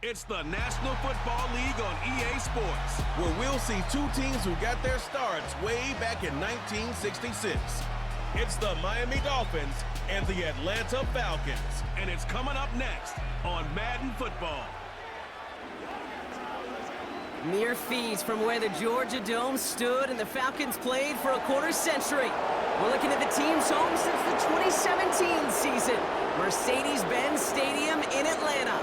It's the National Football League on EA Sports, where we'll see two teams who got their starts way back in 1966. It's the Miami Dolphins and the Atlanta Falcons. And it's coming up next on Madden Football. Mere feet from where the Georgia Dome stood and the Falcons played for a quarter century. We're looking at the team's home since the 2017 season, Mercedes-Benz Stadium in Atlanta.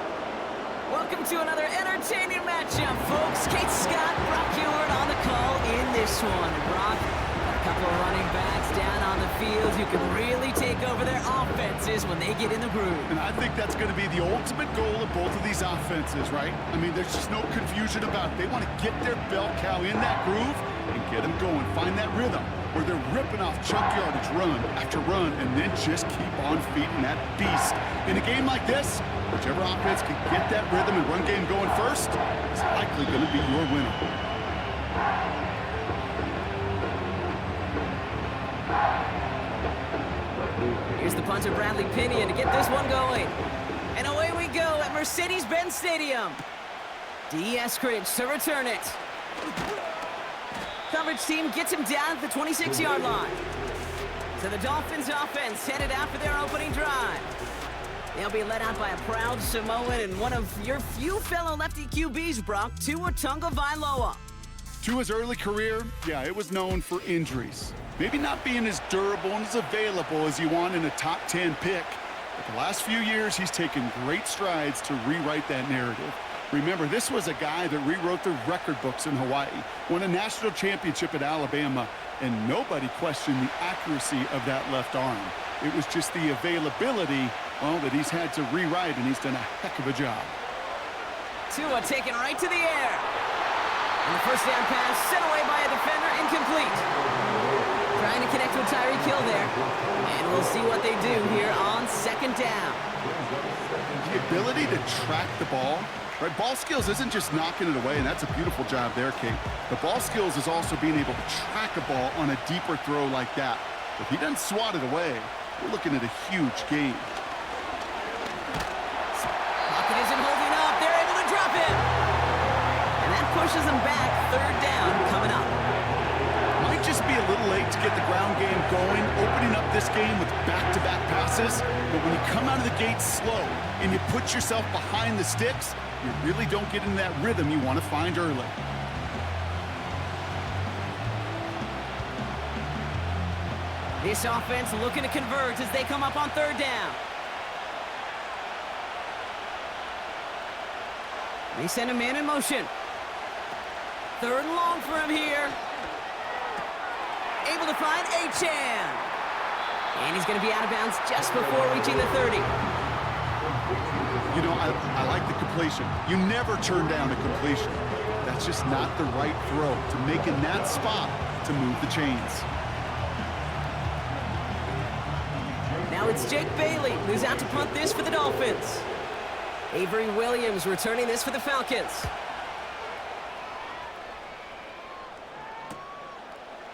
Welcome to another entertaining matchup, folks. Kate Scott, Brock Ewart on the call in this one. And Brock, a couple of running backs down on the field who can really take over their offenses when they get in the groove. And I think that's going to be the ultimate goal of both of these offenses, right? I mean, there's just no confusion about it. They want to get their bell cow in that groove and get them going. Find that rhythm where they're ripping off chunk yardage run after run and then just keep on feeding that beast. In a game like this, whichever offense can get that rhythm and run game going first is likely going to be your winner. Here's the punter, Bradley Pinion, to get this one going. And away we go at Mercedes-Benz Stadium. D. Eskridge to return it. Coverage team gets him down at the 26-yard line. So the Dolphins offense headed out for their opening drive. They'll be led out by a proud Samoan and one of your few fellow lefty QBs, Brock, Tua Tagovailoa. Tua's early career, yeah, it was known for injuries. Maybe not being as durable and as available as you want in a top 10 pick. But the last few years, he's taken great strides to rewrite that narrative. Remember, this was a guy that rewrote the record books in Hawaii, won a national championship at Alabama, and nobody questioned the accuracy of that left arm. It was just the availability, well, that he's had to rewrite, and he's done a heck of a job. Tua taken right to the air. And the first down pass sent away by a defender, incomplete. Trying to connect with Tyreek Hill there. And we'll see what they do here on second down. The ability to track the ball, right? Ball skills isn't just knocking it away, and that's a beautiful job there, Kate. The ball skills is also being able to track a ball on a deeper throw like that. If he doesn't swat it away, we're looking at a huge game. Pocket isn't holding up. They're able to drop it. And that pushes them back. Third down coming up. Might just be a little late to get the ground game going, opening up this game with back-to-back passes. But when you come out of the gate slow and you put yourself behind the sticks, you really don't get into that rhythm you want to find early. This offense looking to convert as they come up on third down. They send a man in motion. Third and long for him here. Able to find Achane. And he's going to be out of bounds just before reaching the 30. You know, I like the completion. You never turn down a completion. That's just not the right throw to make in that spot to move the chains. Now it's Jake Bailey, who's out to punt this for the Dolphins. Avery Williams returning this for the Falcons.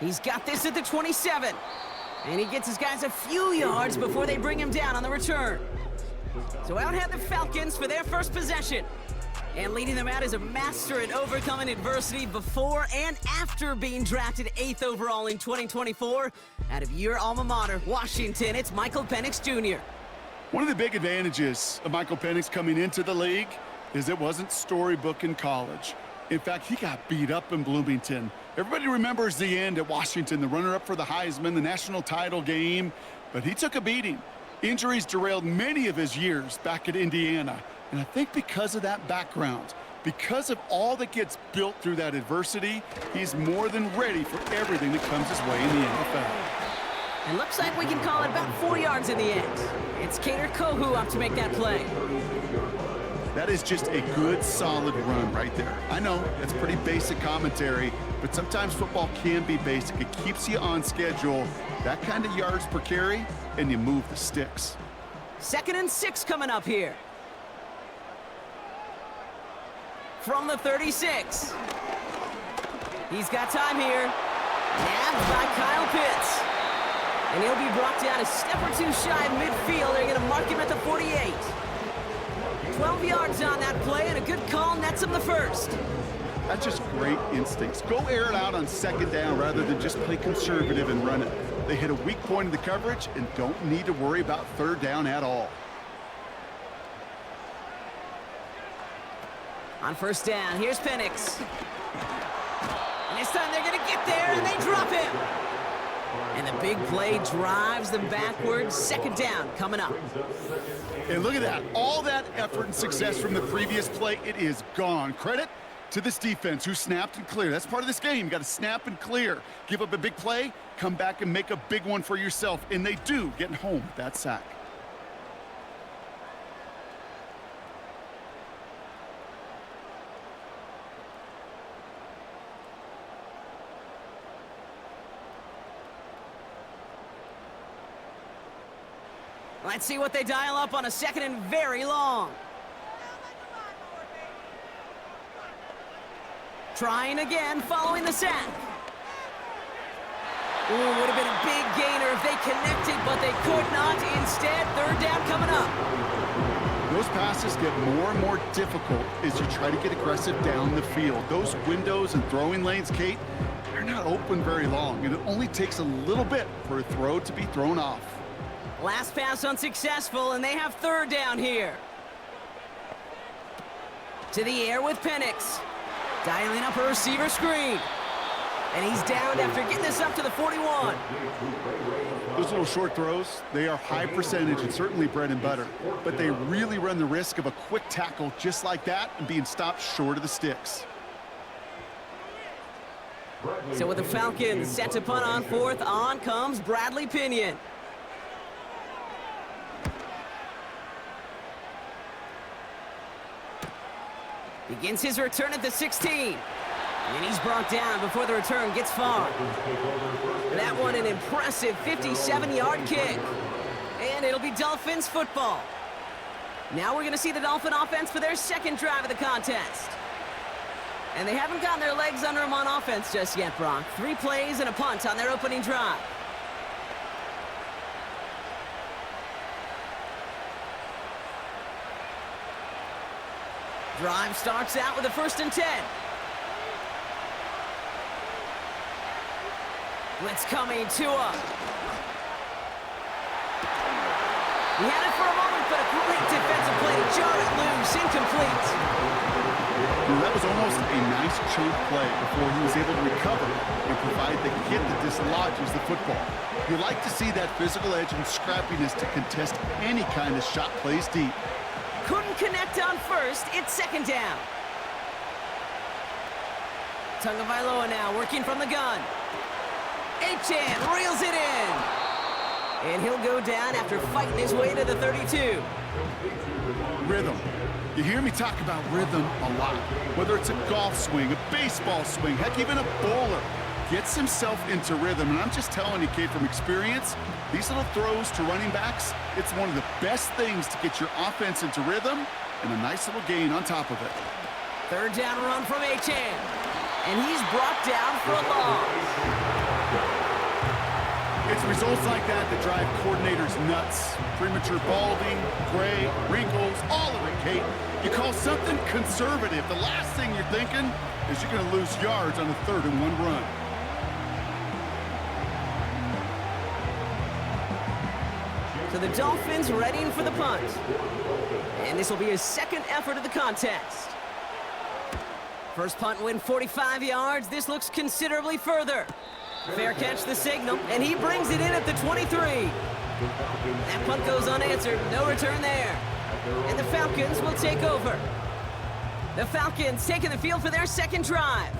He's got this at the 27. And he gets his guys a few yards before they bring him down on the return. So out have the Falcons for their first possession. And leading them out is a master at overcoming adversity before and after being drafted 8th overall in 2024. Out of your alma mater, Washington, it's Michael Penix Jr. One of the big advantages of Michael Penix coming into the league is it wasn't storybook in college. In fact, he got beat up in Bloomington. Everybody remembers the end at Washington, the runner-up for the Heisman, the national title game. But he took a beating. Injuries derailed many of his years back at Indiana. And I think because of that background, because of all that gets built through that adversity, he's more than ready for everything that comes his way in the NFL. And looks like we can call it about 4 yards in the end. It's Kader Kohu up to make that play. That is just a good, solid run right there. I know, it's pretty basic commentary, but sometimes football can be basic. It keeps you on schedule. That kind of yards per carry, and you move the sticks. 2nd and 6 coming up here. From the 36. He's got time here. Nabbed by Kyle Pitts. And he'll be brought down a step or two shy of midfield. They're going to mark him at the 48. 12 yards on that play, and a good call nets him the first. That's just great instincts. Go air it out on second down rather than just play conservative and run it. They hit a weak point in the coverage and don't need to worry about third down at all. On first down, here's Penix. And this time they're going to get there, and they drop him. And the big play drives them backwards. Second down coming up. And look at that. All that effort and success from the previous play, it is gone. Credit to this defense who snapped and cleared. That's part of this game. You got to snap and clear. Give up a big play, come back and make a big one for yourself. And they do, getting home with that sack. Let's see what they dial up on a second and very long. Trying again, following the sack. Ooh, would have been a big gainer if they connected, but they could not. Instead, third down coming up. Those passes get more and more difficult as you try to get aggressive down the field. Those windows and throwing lanes, Kate, they're not open very long, and it only takes a little bit for a throw to be thrown off. Last pass unsuccessful, and they have third down here. To the air with Penix. Dialing up a receiver screen. And he's down after getting this up to the 41. Those little short throws, they are high percentage and certainly bread and butter. But they really run the risk of a quick tackle just like that and being stopped short of the sticks. So with the Falcons set to punt on fourth, on comes Bradley Pinion. Begins his return at the 16. And he's brought down before the return gets far. That one an impressive 57-yard kick. And it'll be Dolphins football. Now we're going to see the Dolphin offense for their second drive of the contest. And they haven't gotten their legs under them on offense just yet, Brock. 3 plays and a punt on their opening drive. Drive starts out with a 1st and 10. Blitz coming, Tua. He had it for a moment, but a great defensive play to jar it loose, incomplete. That was almost a nice chunk play before he was able to recover and provide the hit that dislodges the football. You like to see that physical edge and scrappiness to contest any kind of shot plays deep. Couldn't connect on first. It's second down. Tagovailoa now working from the gun. Achane reels it in. And he'll go down after fighting his way to the 32. Rhythm. You hear me talk about rhythm a lot. Whether it's a golf swing, a baseball swing, heck, even a bowler. Gets himself into rhythm. And I'm just telling you, kid, from experience, these little throws to running backs, it's one of the best things to get your offense into rhythm and a nice little gain on top of it. Third down run from Achane. And he's brought down for a loss. It's results like that that drive coordinators nuts. Premature balding, gray, wrinkles, all of it, Kate. You call something conservative. The last thing you're thinking is you're going to lose yards on a 3rd and 1 run. So the Dolphins readying for the punt. And this will be his second effort of the contest. First punt win 45 yards. This looks considerably further. Fair catch the signal, and he brings it in at the 23. That punt goes unanswered. No return there. And the Falcons will take over. The Falcons taking the field for their second drive.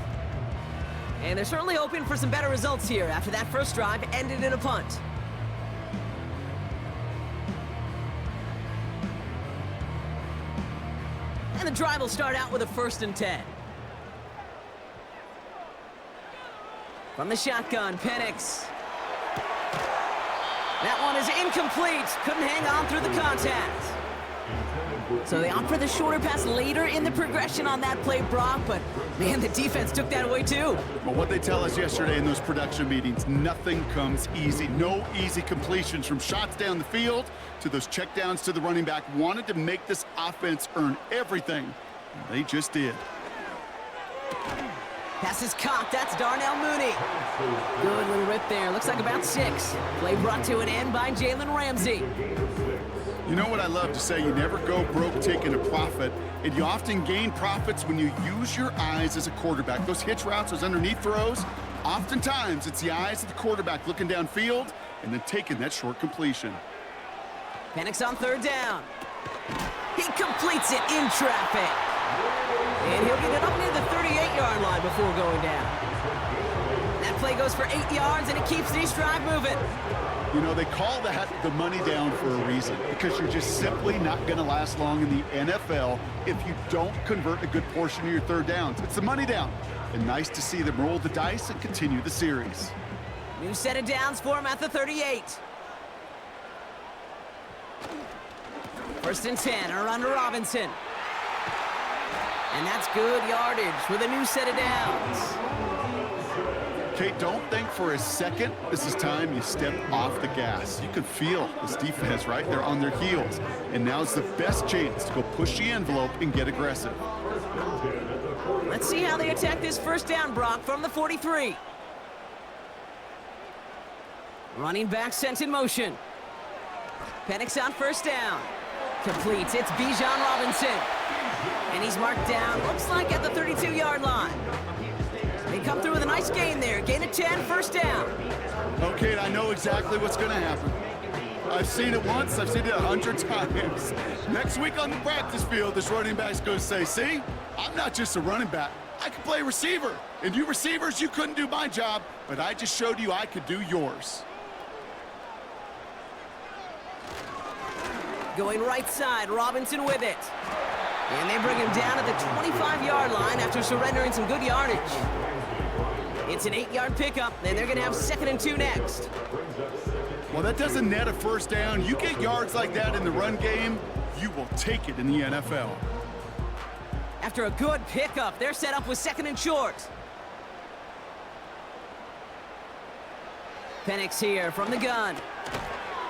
And they're certainly hoping for some better results here after that first drive ended in a punt. And the drive will start out with a 1st and 10. From the shotgun, Penix. That one is incomplete. Couldn't hang on through the contact. So they opt for the shorter pass later in the progression on that play, Brock, but man, the defense took that away too. Well, what they tell us yesterday in those production meetings, nothing comes easy. No easy completions, from shots down the field to those checkdowns to the running back. Wanted to make this offense earn everything. And they just did. Pass is cocked. That's Darnell Mooney. Good little rip there. Looks like about 6. Play brought to an end by Jalen Ramsey. You know what I love to say? You never go broke taking a profit, and you often gain profits when you use your eyes as a quarterback. Those hitch routes, those underneath throws, oftentimes it's the eyes of the quarterback looking downfield and then taking that short completion. Penix on 3rd down. He completes it in traffic. And he'll get it up near the 38-yard line before going down. That play goes for 8 yards, and it keeps this drive moving. You know, they call that the money down for a reason, because you're just simply not going to last long in the NFL if you don't convert a good portion of your 3rd downs. It's the money down. And nice to see them roll the dice and continue the series. New set of downs for him at the 38. 1st and 10, a run to Robinson. And that's good yardage with a new set of downs. Kate, don't think for a second this is time you step off the gas. You can feel this defense, right? They're on their heels. And now's the best chance to go push the envelope and get aggressive. Let's see how they attack this 1st down, Brock, from the 43. Running back sent in motion. Penix on 1st down. Completes. It's Bijan Robinson. And he's marked down, looks like at the 32-yard line. They come through with a nice gain there. Gain of 10, 1st down. Okay, I know exactly what's going to happen. I've seen it once. I've seen it 100 times. Next week on the practice field, this running back's going to say, see, I'm not just a running back. I can play receiver. And you receivers, you couldn't do my job, but I just showed you I could do yours. Going right side, Robinson with it. And they bring him down at the 25-yard line after surrendering some good yardage. It's an 8-yard pickup, and they're going to have 2nd and 2 next. Well, that doesn't net a 1st down. You get yards like that in the run game, you will take it in the NFL. After a good pickup, they're set up with 2nd and short. Penix here from the gun.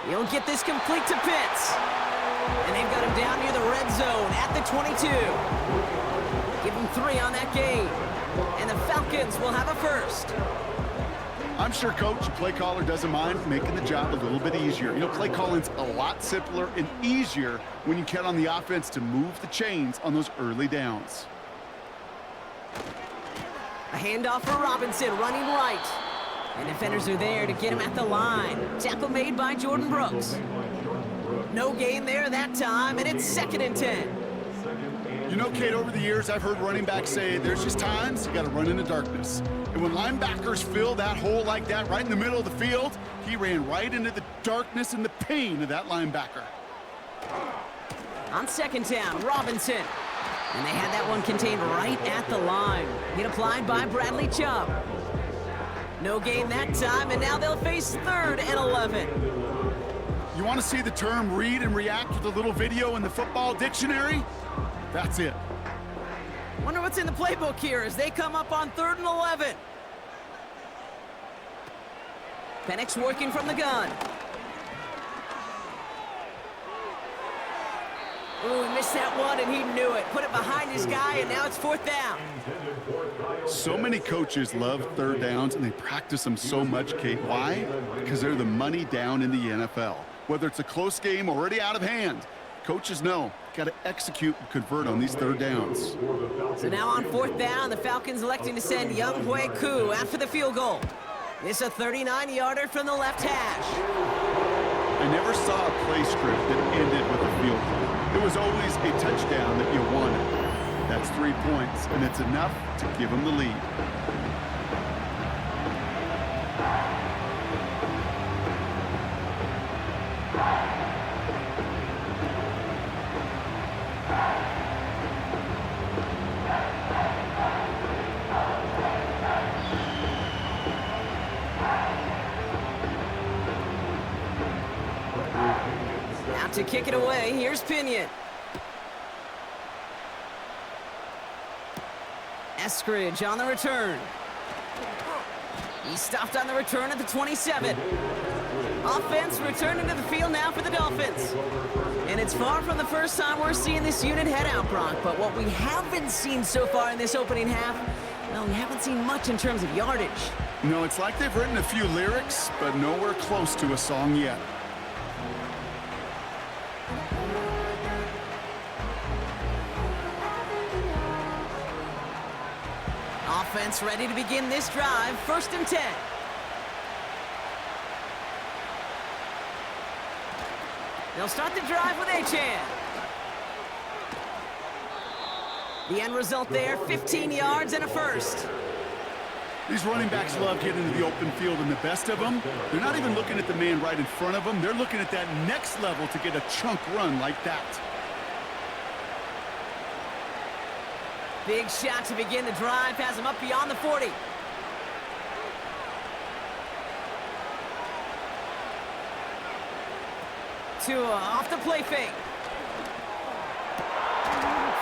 He'll get this complete to Pitts. And they've got him down near the red zone at the 22. Give him 3 on that game. And the Falcons will have a 1st. I'm sure coach, the play caller, doesn't mind making the job a little bit easier. You know, play calling's a lot simpler and easier when you count on the offense to move the chains on those early downs. A handoff for Robinson, running right. And defenders are there to get him at the line. Tackle made by Jordan Brooks. No gain there that time, and it's 2nd and 10. You know, Kate, over the years, I've heard running backs say there's just times you got to run in the darkness. And when linebackers fill that hole like that right in the middle of the field, he ran right into the darkness and the pain of that linebacker. On 2nd down, Robinson. And they had that one contained right at the line. Hit applied by Bradley Chubb. No gain that time, and now they'll face 3rd and 11. You want to see the term read and react with a little video in the football dictionary? That's it. Wonder what's in the playbook here as they come up on 3rd and 11. Penix working from the gun. Ooh, he missed that one, and he knew it. Put it behind his guy, and now it's 4th down. So many coaches love 3rd downs, and they practice them so much, Kate. Why? Because they're the money down in the NFL. Whether it's a close game already out of hand, coaches know, got to execute and convert on these 3rd downs. So now on 4th down, the Falcons electing to send Young Hui Koo after the field goal. This a 39-yarder from the left hash. I never saw a play script that ended with a field goal. It was always a touchdown that you wanted. That's 3 points, and it's enough to give them the lead. Out to kick it away, here's Pinion. Eskridge on the return. He stopped on the return at the 27. Offense returning to the field now for the Dolphins. And it's far from the first time we're seeing this unit head out, Brock, but what we haven't seen so far in this opening half, well, we haven't seen much in terms of yardage. No, it's like they've written a few lyrics, but nowhere close to a song yet. Offense ready to begin this drive, 1st and 10. They'll start the drive with Achane. The end result there, 15 yards and a first. These running backs love getting into the open field, and the best of them, they're not even looking at the man right in front of them. They're looking at that next level to get a chunk run like that. Big shot to begin the drive, has him up beyond the 40. Tua off the play fake.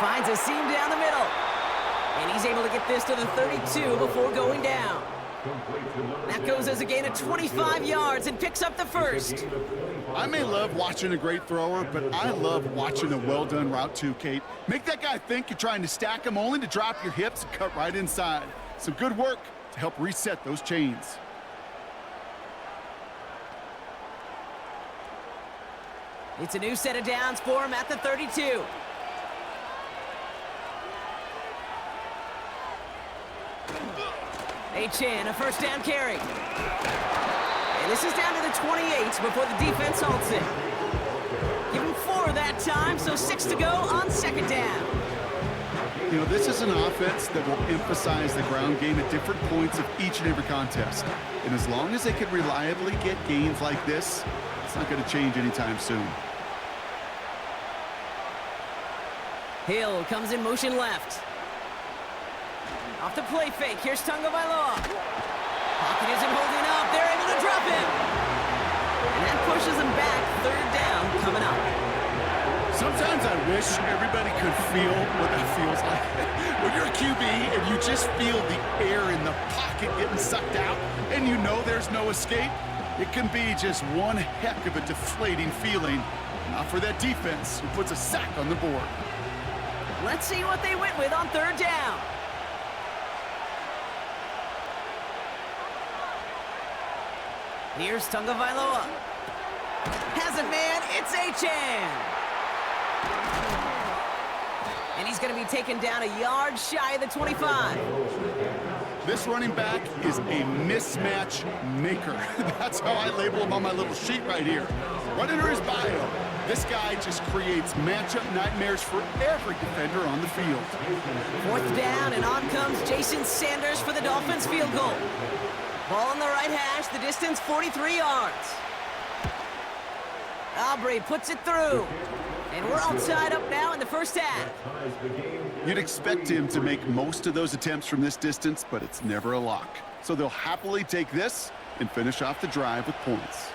Finds a seam down the middle. And he's able to get this to the 32 before going down. That goes as a gain of 25 yards and picks up the first. I may love watching a great thrower, but I love watching a well-done route too, Kate. Make that guy think you're trying to stack him only to drop your hips and cut right inside. Some good work to help reset those chains. It's a new set of downs for him at the 32. Achane, a first down carry. And this is down to the 28 before the defense halts it. Give him 4 that time, so 6 to go on 2nd down. You know, this is an offense that will emphasize the ground game at different points of each and every contest. And as long as they can reliably get gains like this, it's not going to change anytime soon. Hill comes in motion left. Off the play fake, here's Tagovailoa. Pocket isn't holding up, they're able to drop him. And that pushes him back, 3rd down coming up. Sometimes I wish everybody could feel what that feels like. When you're a QB and you just feel the air in the pocket getting sucked out and you know there's no escape, it can be just one heck of a deflating feeling. Not for that defense who puts a sack on the board. Let's see what they went with on 3rd down. Here's Tagovailoa. Has it, man. It's Achane. And he's going to be taken down a yard shy of the 25. This running back is a mismatch maker. That's how I label him on my little sheet right here. Right under his bio, this guy just creates matchup nightmares for every defender on the field. 4th down, and on comes Jason Sanders for the Dolphins field goal. Ball on the right hash, the distance 43 yards. Aubrey puts it through. And we're all tied up now in the first half. You'd expect him to make most of those attempts from this distance, but it's never a lock. So they'll happily take this and finish off the drive with points.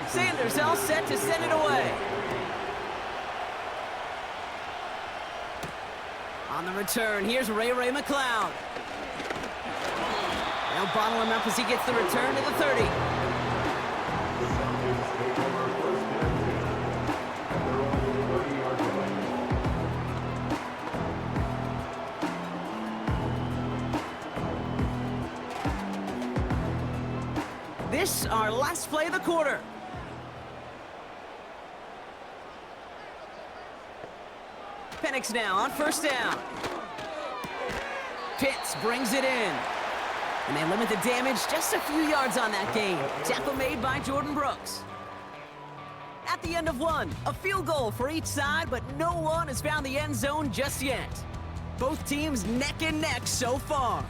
Sanders all set to send it away. On the return, here's Ray McCloud. They'll bottle him up as he gets the return to the 30. This, our last play of the quarter. Penix now on 1st down. Pitts brings it in. And they limit the damage just a few yards on that game. Tackle made by Jordan Brooks. At the end of one, a field goal for each side, but no one has found the end zone just yet. Both teams neck and neck so far.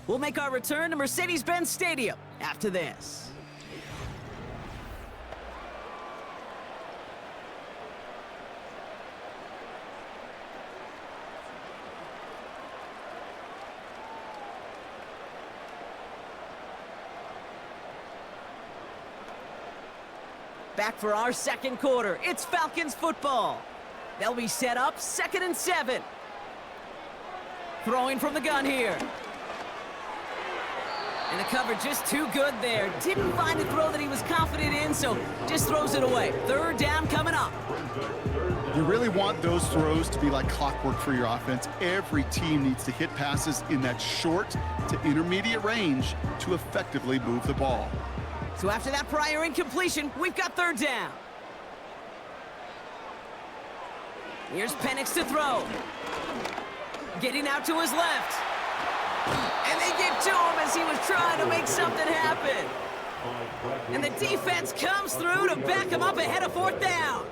We'll make our return to Mercedes-Benz Stadium after this. Back for our second quarter. It's Falcons football. They'll be set up 2nd and 7. Throwing from the gun here. And the cover just too good there. Didn't find a throw that he was confident in, so just throws it away. 3rd down coming up. You really want those throws to be like clockwork for your offense. Every team needs to hit passes in that short to intermediate range to effectively move the ball. So after that prior incompletion, we've got 3rd down. Here's Penix to throw. Getting out to his left. And they get to him as he was trying to make something happen. And the defense comes through to back him up ahead of 4th down.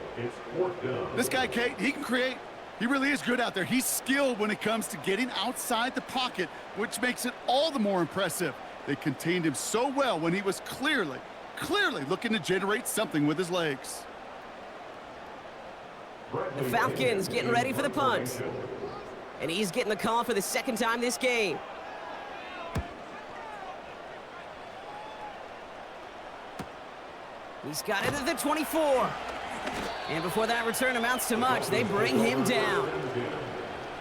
This guy, Kate, he can create. He really is good out there. He's skilled when it comes to getting outside the pocket, which makes it all the more impressive. They contained him so well when he was clearly looking to generate something with his legs. The Falcons getting ready for the punt. And he's getting the call for the 2nd time this game. He's got it at the 24. And before that return amounts to much, they bring him down.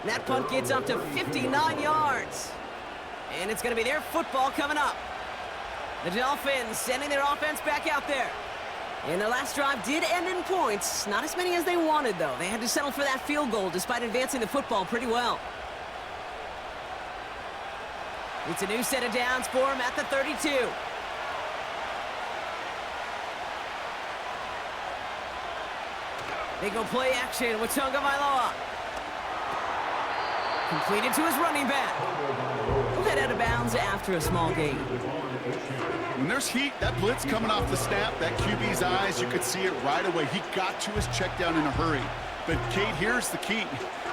That punt gets up to 59 yards. And it's going to be their football coming up. The Dolphins sending their offense back out there. And the last drive did end in points. Not as many as they wanted, though. They had to settle for that field goal despite advancing the football pretty well. It's a new set of downs for him at the 32. They go play action with Tagovailoa. Completed to his running back. He'll head out of bounds after a small gain. When there's heat, that blitz coming off the snap, that QB's eyes, you could see it right away. He got to his check down in a hurry. But, Kate, here's the key.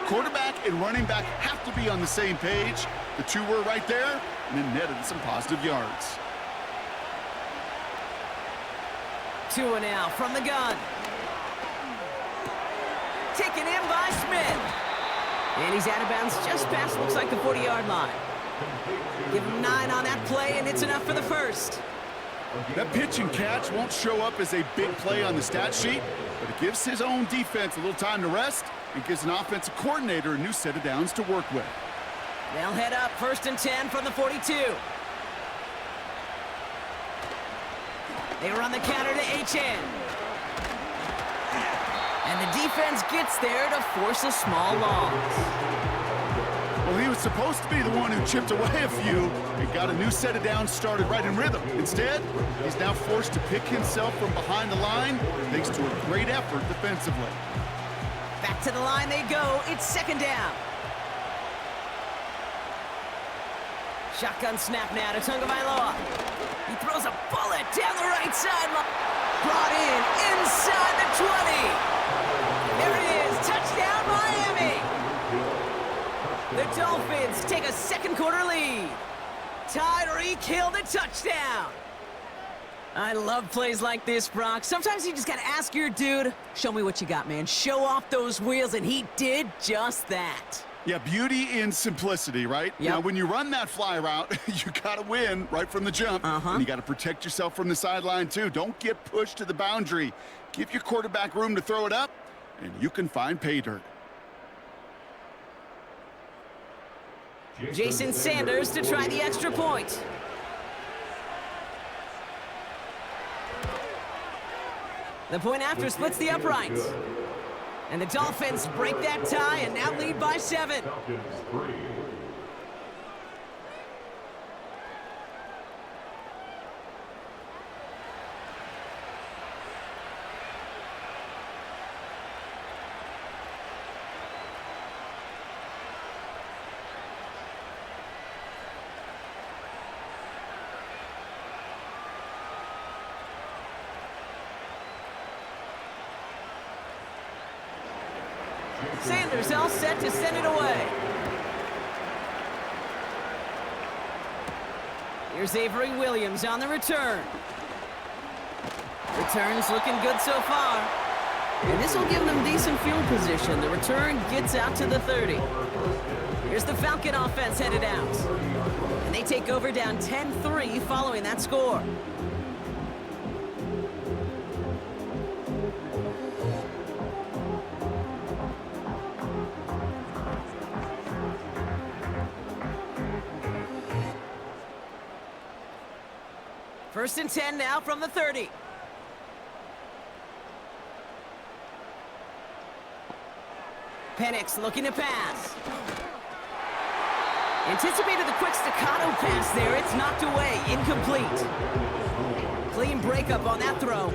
Quarterback and running back have to be on the same page. The two were right there, and then netted some positive yards. Tua now from the gun. Taken in by Smith. And he's out of bounds just past, looks like the 40-yard line. Give him 9 on that play, and it's enough for the first. That pitch and catch won't show up as a big play on the stat sheet, but it gives his own defense a little time to rest and gives an offensive coordinator a new set of downs to work with. They'll head up 1st and 10 from the 42. They run the counter to HN. And the defense gets there to force a small loss. Well, he was supposed to be the one who chipped away a few and got a new set of downs started right in rhythm. Instead, he's now forced to pick himself from behind the line thanks to a great effort defensively. Back to the line they go. It's 2nd down. Shotgun snap now to Tagovailoa. He throws a bullet down the right sideline. Brought in inside the 20. There it is. Touchdown, Miami. The Dolphins take a 2nd quarter lead. Tyreek Hill the touchdown. I love plays like this, Brock. Sometimes you just got to ask your dude, show me what you got, man. Show off those wheels, and he did just that. Yeah, beauty in simplicity, right? Yep. Now, when you run that fly route, you got to win right from the jump. And you got to protect yourself from the sideline, too. Don't get pushed to the boundary. Give your quarterback room to throw it up, and you can find pay dirt. Jason Sanders to try the extra point. The point after splits the uprights. And the Dolphins break that tie and now lead by 7. Sanders all set to send it away. Here's Avery Williams on the return. Return's looking good so far. And this will give them decent field position. The return gets out to the 30. Here's the Falcon offense headed out. And they take over down 10-3 following that score. First and 10 now from the 30. Penix looking to pass. Anticipated the quick staccato pass there. It's knocked away. Incomplete. Clean breakup on that throw.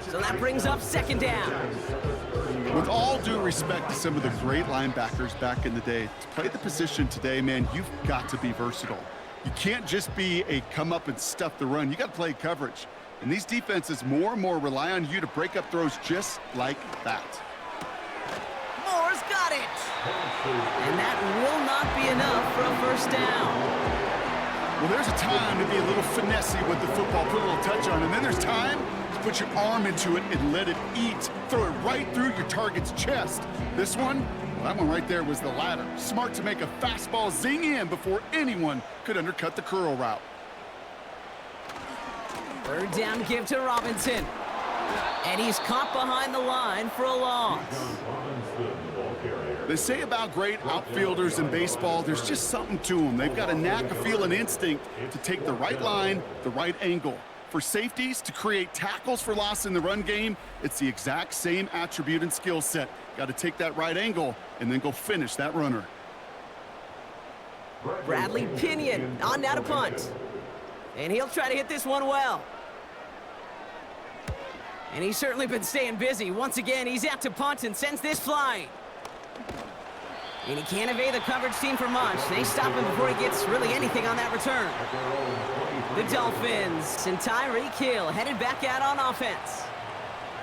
So that brings up second down. With all due respect to some of the great linebackers back in the day, to play the position today, man, you've got to be versatile. You can't just be a come up and stuff the run. You got to play coverage. And these defenses more and more rely on you to break up throws just like that. Moore's got it. And that will not be enough for a first down. Well, there's a time to be a little finessey with the football, put a little touch on it. And then there's time to put your arm into it and let it eat. Throw it right through your target's chest. This one, well, that one right there was the latter. Smart to make a fastball zing in before anyone could undercut the curl route. Third down give to Robinson. And he's caught behind the line for a loss. They say about great outfielders in baseball, there's just something to them. They've got a knack, a feel, an instinct to take the right line, the right angle. For safeties, to create tackles for loss in the run game, it's the exact same attribute and skill set. Got to take that right angle and then go finish that runner. Bradley Pinion on down to punt. And he'll try to hit this one well. And he's certainly been staying busy. Once again, he's out to punt and sends this flying. And he can't evade the coverage team for much. They stop him before he gets really anything on that return. The Dolphins and Tyreek Hill headed back out on offense.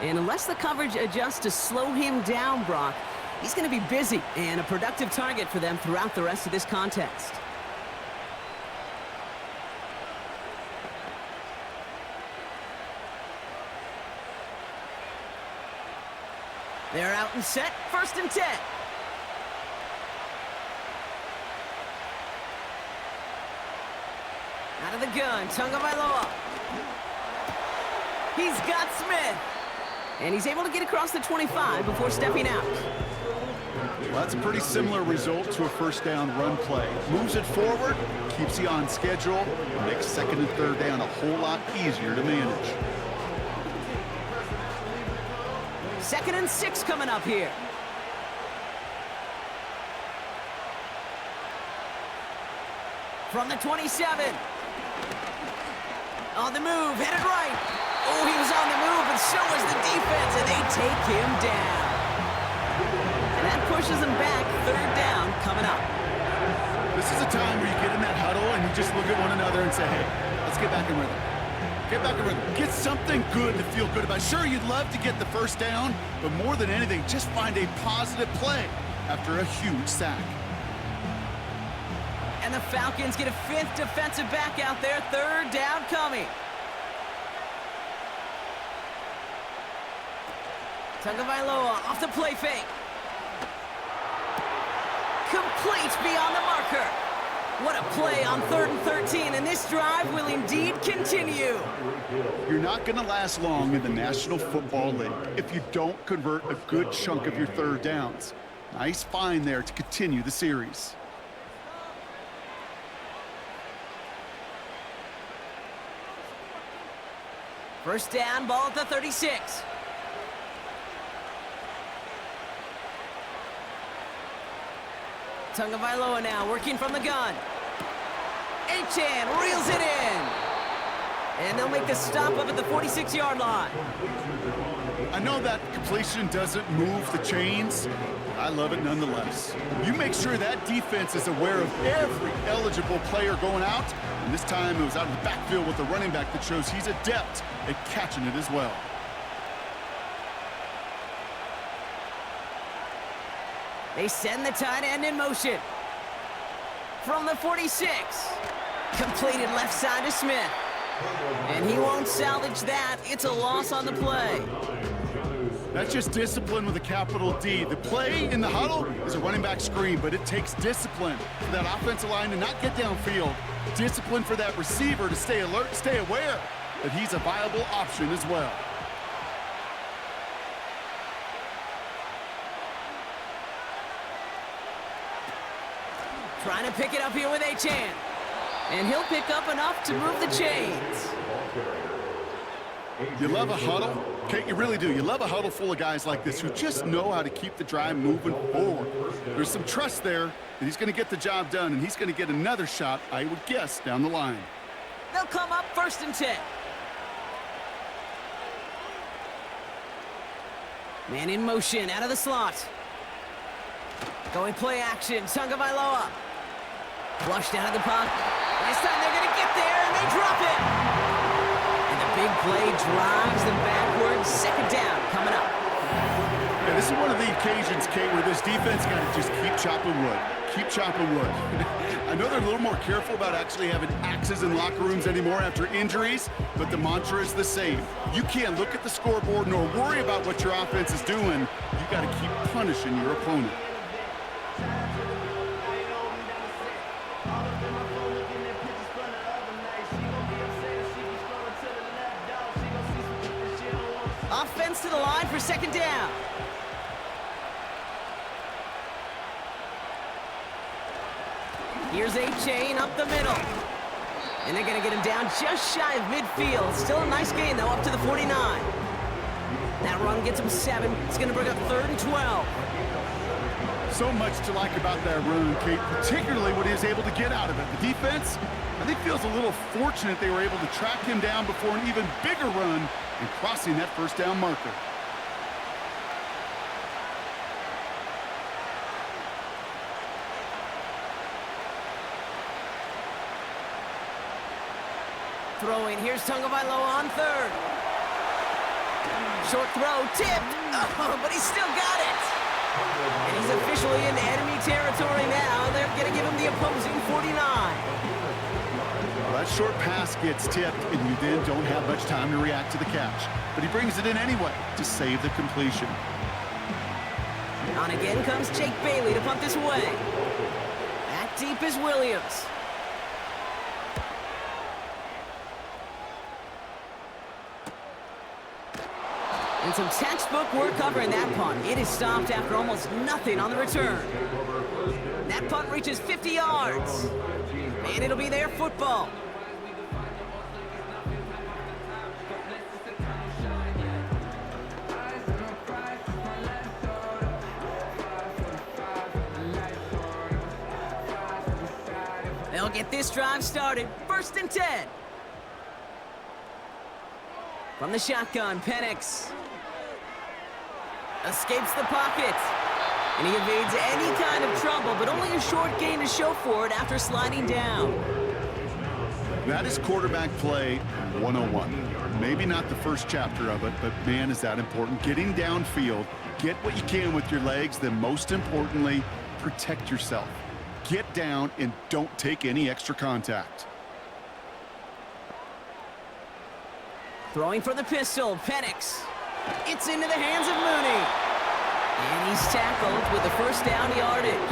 And unless the coverage adjusts to slow him down, Brock, he's going to be busy and a productive target for them throughout the rest of this contest. They're out and set, first and 10. Out of the gun, Tagovailoa. He's got Smith. And he's able to get across the 25 before stepping out. Well, that's a pretty similar result to a first down run play. Moves it forward, keeps you on schedule, makes second and third down a whole lot easier to manage. Second and 6 coming up here. From the 27. On the move, headed right. Oh, he was on the move, and so was the defense, and they take him down. And that pushes him back. Third down coming up. This is a time where you get in that huddle and you just look at one another and say, hey, let's get back in rhythm. Get back in rhythm. Get something good to feel good about. Sure, you'd love to get the first down, but more than anything, just find a positive play after a huge sack. And the Falcons get a 5th defensive back out there. Third down coming. Tagovailoa off the play fake. Complete beyond the marker. What a play on 3rd and 13, and this drive will indeed continue. You're not going to last long in the National Football League if you don't convert a good chunk of your third downs. Nice find there to continue the series. First down, ball at the 36. Tagovailoa now working from the gun. Achane reels it in. And they'll make the stop up at the 46-yard line. I know that completion doesn't move the chains. I love it nonetheless. You make sure that defense is aware of every eligible player going out. And this time it was out of the backfield with a running back that shows he's adept at catching it as well. They send the tight end in motion. From the 46. Completed left side to Smith. And he won't salvage that. It's a loss on the play. That's just discipline with a capital D. The play in the huddle is a running back screen, but it takes discipline for that offensive line to not get downfield. Discipline for that receiver to stay alert, stay aware that he's a viable option as well. Trying to pick it up here with Achane. And he'll pick up enough to move the chains. You love a huddle? Kate, you really do. You love a huddle full of guys like this who just know how to keep the drive moving forward. There's some trust there that he's going to get the job done, and he's going to get another shot, I would guess, down the line. They'll come up 1st and 10. Man in motion, out of the slot. Going play action, Tagovailoa. Flushed out of the pocket. This time they're going to get there, and they drop it. And the big play drives them backwards. 2nd down coming up. Yeah, this is one of the occasions, Kate, where this defense got to just keep chopping wood. Keep chopping wood. I know they're a little more careful about actually having axes in locker rooms anymore after injuries, but the mantra is the same. You can't look at the scoreboard nor worry about what your offense is doing. You got to keep punishing your opponent. Offense to the line for 2nd down. Here's a chain up the middle. And they're going to get him down just shy of midfield. Still a nice gain, though, up to the 49. That run gets him 7. It's going to bring up 3rd and 12. So much to like about that run, Kate, particularly what he was able to get out of it. The defense, I think, feels a little fortunate they were able to track him down before an even bigger run and crossing that 1st down marker. Throwing, here's Tagovailoa on 3rd. Short throw, tipped. Oh, but he's still got it. And he's officially in enemy territory now. They're going to give him the opposing 49. Well, that short pass gets tipped, and you then don't have much time to react to the catch. But he brings it in anyway to save the completion. On again comes Jake Bailey to punt this away. Back deep is Williams. And some textbook work covering that punt. It is stopped after almost nothing on the return. That punt reaches 50 yards. And it'll be their football. They'll get this drive started. 1st and 10. From the shotgun, Penix escapes the pocket. And he evades any kind of trouble, but only a short gain to show for it after sliding down. That is quarterback play 101. Maybe not the first chapter of it, but man, is that important. Getting downfield, get what you can with your legs, then most importantly, protect yourself. Get down and don't take any extra contact. Throwing for the pistol, Penix. It's into the hands of Mooney. And he's tackled with the 1st down yardage.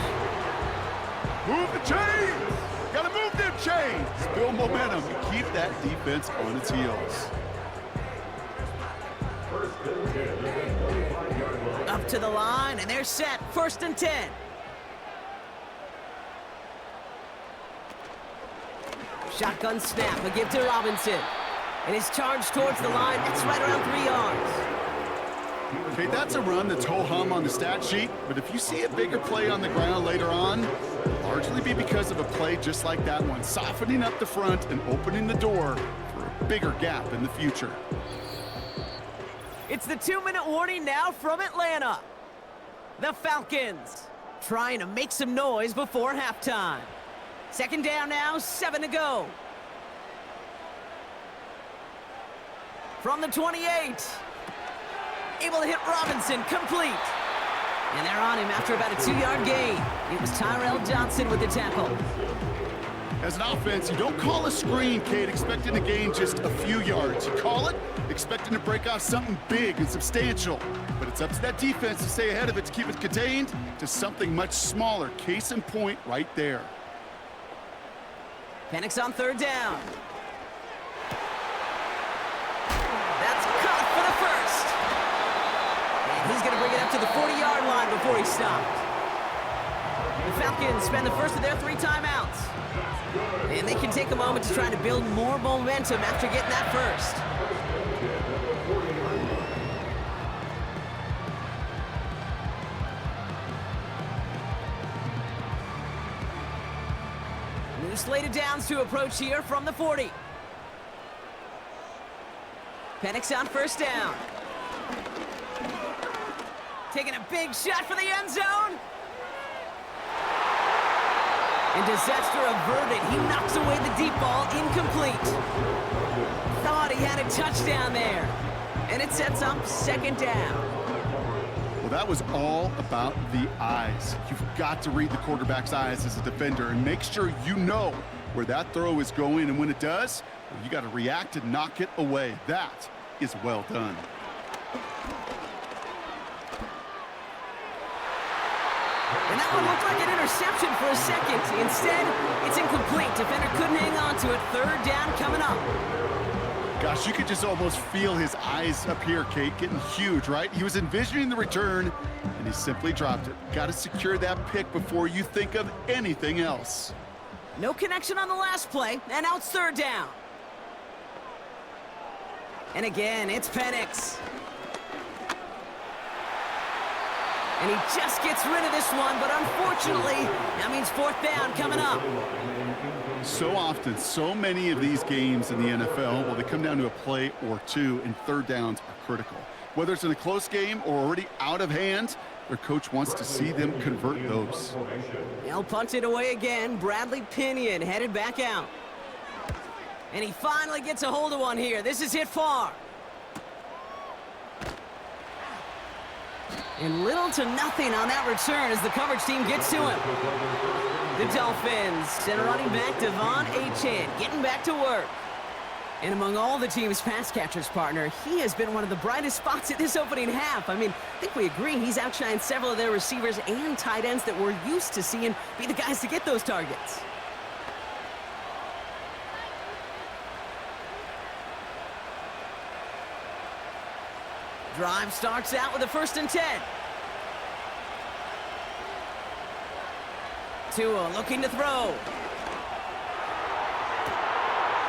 Move the chains! Gotta move them chains! Build momentum and keep that defense on its heels. Up to the line, and they're set. 1st and 10. Shotgun snap, a give to Robinson. And his charge towards the line, it's right around 3 yards. Okay, that's a run that's ho-hum on the stat sheet, but if you see a bigger play on the ground later on, it'll largely be because of a play just like that one, softening up the front and opening the door for a bigger gap in the future. It's the 2-minute warning now from Atlanta. The Falcons trying to make some noise before halftime. 2nd down now, 7 to go. From the 28. Able to hit Robinson, complete. And they're on him after about a 2-yard gain. It was Tyrell Johnson with the tackle. As an offense, you don't call a screen, Kate, expecting to gain just a few yards. You call it expecting to break off something big and substantial. But it's up to that defense to stay ahead of it, to keep it contained to something much smaller. Case in point right there. Penix on 3rd down. That's caught for the 1st. And he's going to bring it up to the 40-yard line before he stopped. The Falcons spend the first of their 3 timeouts. And they can take a moment to try to build more momentum after getting that first. New slated downs to approach here from the 40. Penix on first down. Taking a big shot for the end zone. And disaster averted. He knocks away the deep ball, incomplete. Thought he had a touchdown there. And it sets up second down. Well, that was all about the eyes. You've got to read the quarterback's eyes as a defender and make sure you know where that throw is going. And when it does, well, you got to react and knock it away. That is well done. And that one looked like an interception for a second. Instead, it's incomplete. Defender couldn't hang on to it. Third down coming up. Gosh, you could just almost feel his eyes up here, Kate, getting huge, right? He was envisioning the return, and he simply dropped it. Got to secure that pick before you think of anything else. No connection on the last play, and now it's third down. And again, it's Penix. And he just gets rid of this one, but unfortunately, that means fourth down coming up. So often, so many of these games in the NFL, well, they come down to a play or two, and third downs are critical. Whether it's in a close game or already out of hand, their coach wants to see them convert those. They'll punt it away again. Bradley Pinion headed back out. And he finally gets a hold of one here. This is hit far. And little to nothing on that return as the coverage team gets to him. The Dolphins send a running back, Devon Achane, getting back to work. And among all the team's pass catchers, partner, he has been one of the brightest spots in this opening half. I mean, I think we agree he's outshined several of their receivers and tight ends that we're used to seeing be the guys to get those targets. Drive starts out with a 1st and 10. Tua looking to throw.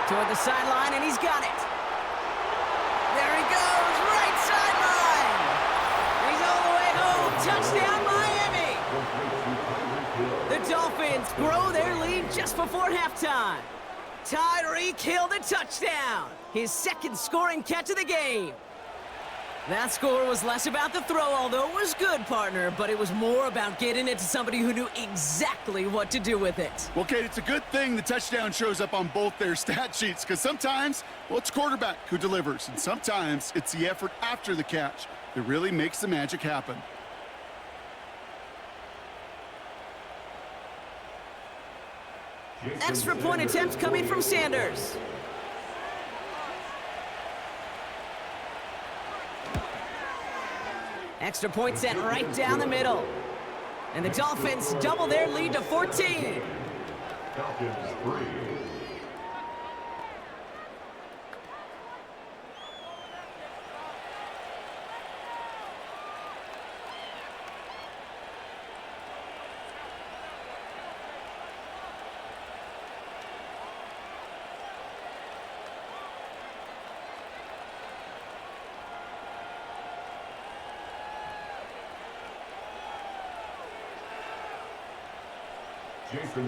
Toward the sideline, and he's got it. There he goes, right sideline. He's all the way home. Touchdown, Miami. The Dolphins grow their lead just before halftime. Tyreek Hill the touchdown. His 2nd scoring catch of the game. That score was less about the throw, although it was good, partner, but it was more about getting it to somebody who knew exactly what to do with it. Well, Kate, it's a good thing the touchdown shows up on both their stat sheets, because sometimes, well, it's quarterback who delivers, and sometimes it's the effort after the catch that really makes the magic happen. Extra point attempt coming from Sanders. Extra point sent right down the middle. And the Dolphins double their lead to 14. Falcons 3.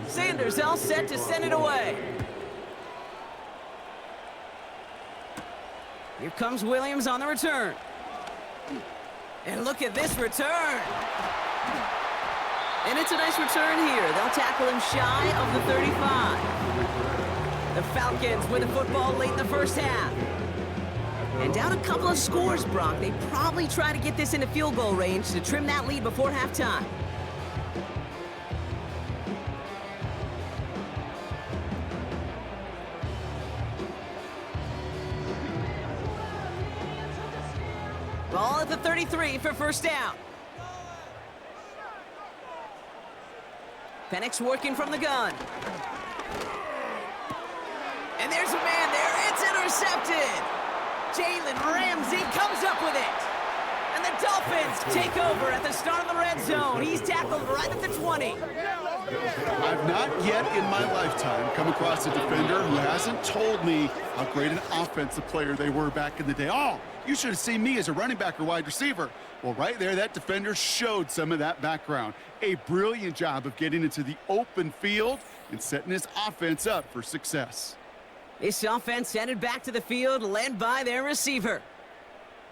Sanders all set to send it away. Here comes Williams on the return. And look at this return. And it's a nice return here. They'll tackle him shy of the 35. The Falcons with the football late in the first half. And down a couple of scores, Brock. They probably try to get this into field goal range to trim that lead before halftime. Ball at the 33 for first down. Penix working from the gun. And there's a man there. It's intercepted. Jalen Ramsey comes up with it. And the Dolphins take over at the start of the red zone. He's tackled right at the 20. I've not yet in my lifetime come across a defender who hasn't told me how great an offensive player they were back in the day. Oh, you should have seen me as a running back or wide receiver. Well, right there, that defender showed some of that background. A brilliant job of getting into the open field and setting his offense up for success. This offense headed back to the field, led by their receiver.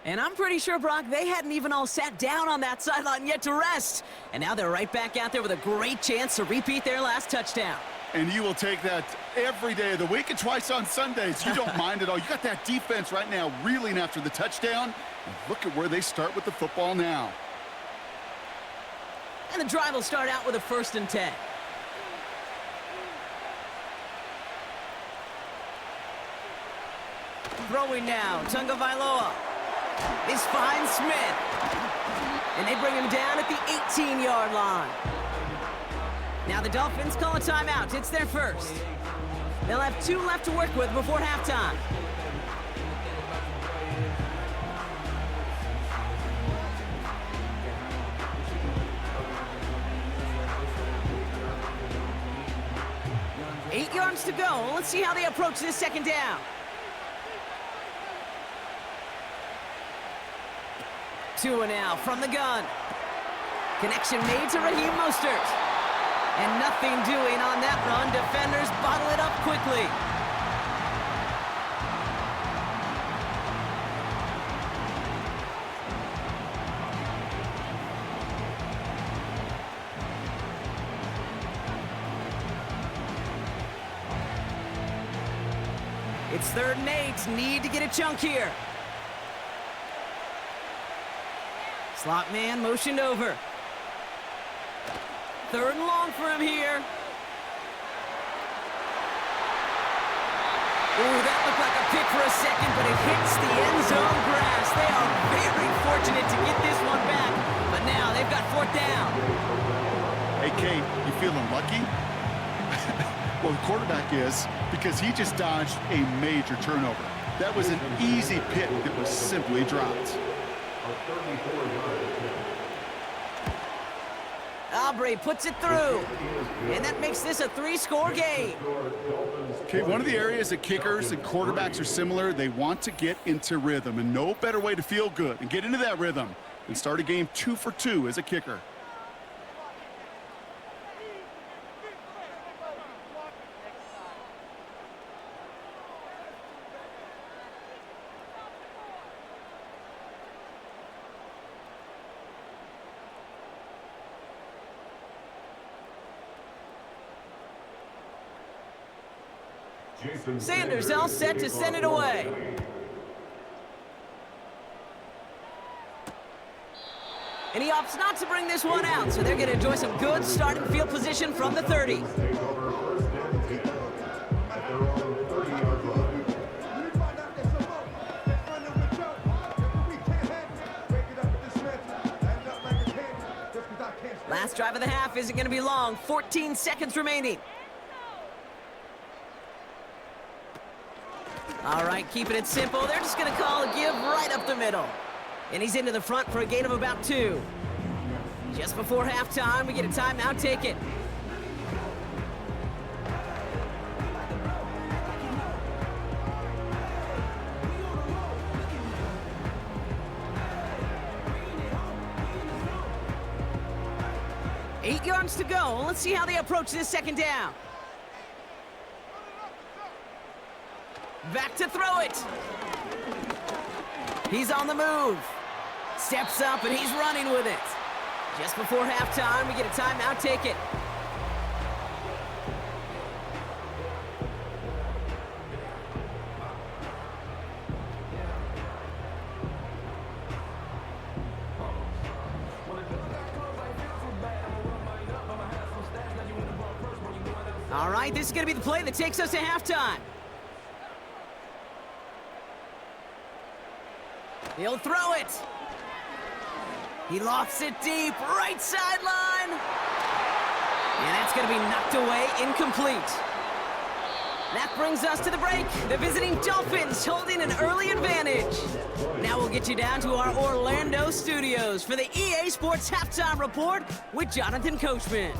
And I'm pretty sure, Brock, they hadn't even all sat down on that sideline yet to rest. And now they're right back out there with a great chance to repeat their last touchdown. And you will take that every day of the week and twice on Sundays. You don't mind at all. You got that defense right now reeling after the touchdown. And look at where they start with the football now. And the drive will start out with a 1st and 10. Throwing now, Tunga Vailoa. This finds Smith. And they bring him down at the 18-yard line. Now the Dolphins call a timeout. It's their first. They'll have 2 left to work with before halftime. Eight yards to go. Let's see how they approach this second down. Tua now from the gun. Connection made to Raheem Mostert. And nothing doing on that run. Defenders bottle it up quickly. It's 3rd and 8. Need to get a chunk here. Slot man motioned over. 3rd and long for him here. Ooh, that looked like a pick for a second, but it hits the end zone grass. They are very fortunate to get this one back, but now they've got 4th down. Hey, Kate, you feeling lucky? Well, the quarterback is, because he just dodged a major turnover. That was an easy pick that was simply dropped. Aubrey puts it through, and that makes this a 3-score game. Okay, one of the areas that kickers and quarterbacks are similar, they want to get into rhythm, and no better way to feel good and get into that rhythm than start a game 2 for 2 as a kicker. Sanders all set to send it away. And he opts not to bring this one out, so they're going to enjoy some good starting field position from the 30. Last drive of the half isn't going to be long. 14 seconds remaining. All right, keeping it simple. They're just going to call a give right up the middle. And he's into the front for a gain of about 2. Just before halftime, we get a timeout taken. Eight yards to go. Let's see how they approach this second down. Back to throw it. He's on the move. Steps up, and he's running with it. Just before halftime, we get a timeout taken. All right, this is going to be the play that takes us to halftime. He'll throw it. He lofts it deep, right sideline. And that's going to be knocked away, incomplete. That brings us to the break. The visiting Dolphins holding an early advantage. Now we'll get you down to our Orlando studios for the EA Sports Halftime Report with Jonathan Coachman.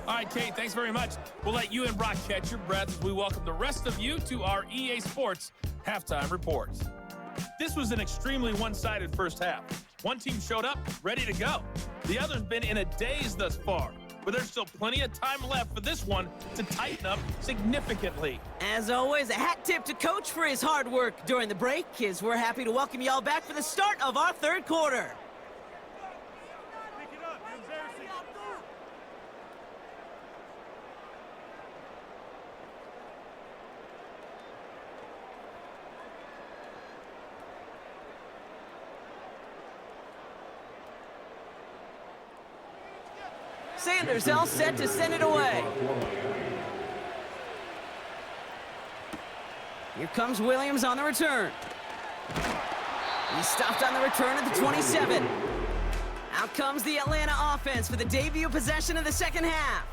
All right, Kate, thanks very much. We'll let you and Brock catch your breath as we welcome the rest of you to our EA Sports Halftime Report. This was an extremely one-sided first half. One team showed up, ready to go. The other's been in a daze thus far, but there's still plenty of time left for this one to tighten up significantly. As always, a hat tip to Coach for his hard work during the break, as we're happy to welcome y'all back for the start of our third quarter. Sanders all set to send it away. Here comes Williams on the return. He stopped on the return at the 27. Out comes the Atlanta offense for the debut possession of the second half.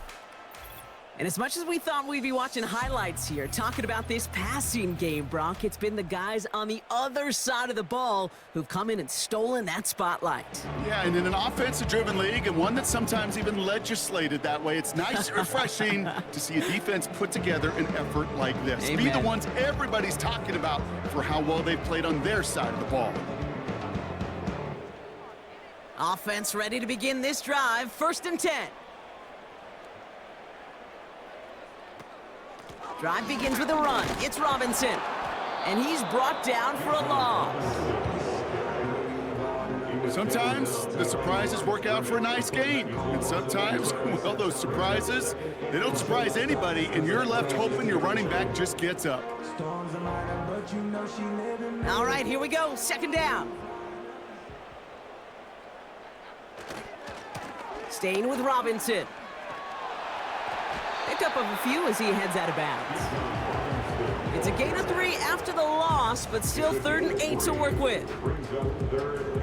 And as much as we thought we'd be watching highlights here, talking about this passing game, Brock, it's been the guys on the other side of the ball who've come in and stolen that spotlight. Yeah, and in an offensive-driven league, and one that's sometimes even legislated that way, it's nice and refreshing to see a defense put together an effort like this. Amen. Be the ones everybody's talking about for how well they've played on their side of the ball. Offense ready to begin this drive, 1st and 10. Drive begins with a run. It's Robinson. And he's brought down for a loss. Sometimes the surprises work out for a nice game. And sometimes, well, those surprises, they don't surprise anybody, and you're left hoping your running back just gets up. All right, here we go. 2nd down. Staying with Robinson. Pick up of a few as he heads out of bounds. It's a gain of 3 after the loss, but still 3rd and 8 to work with.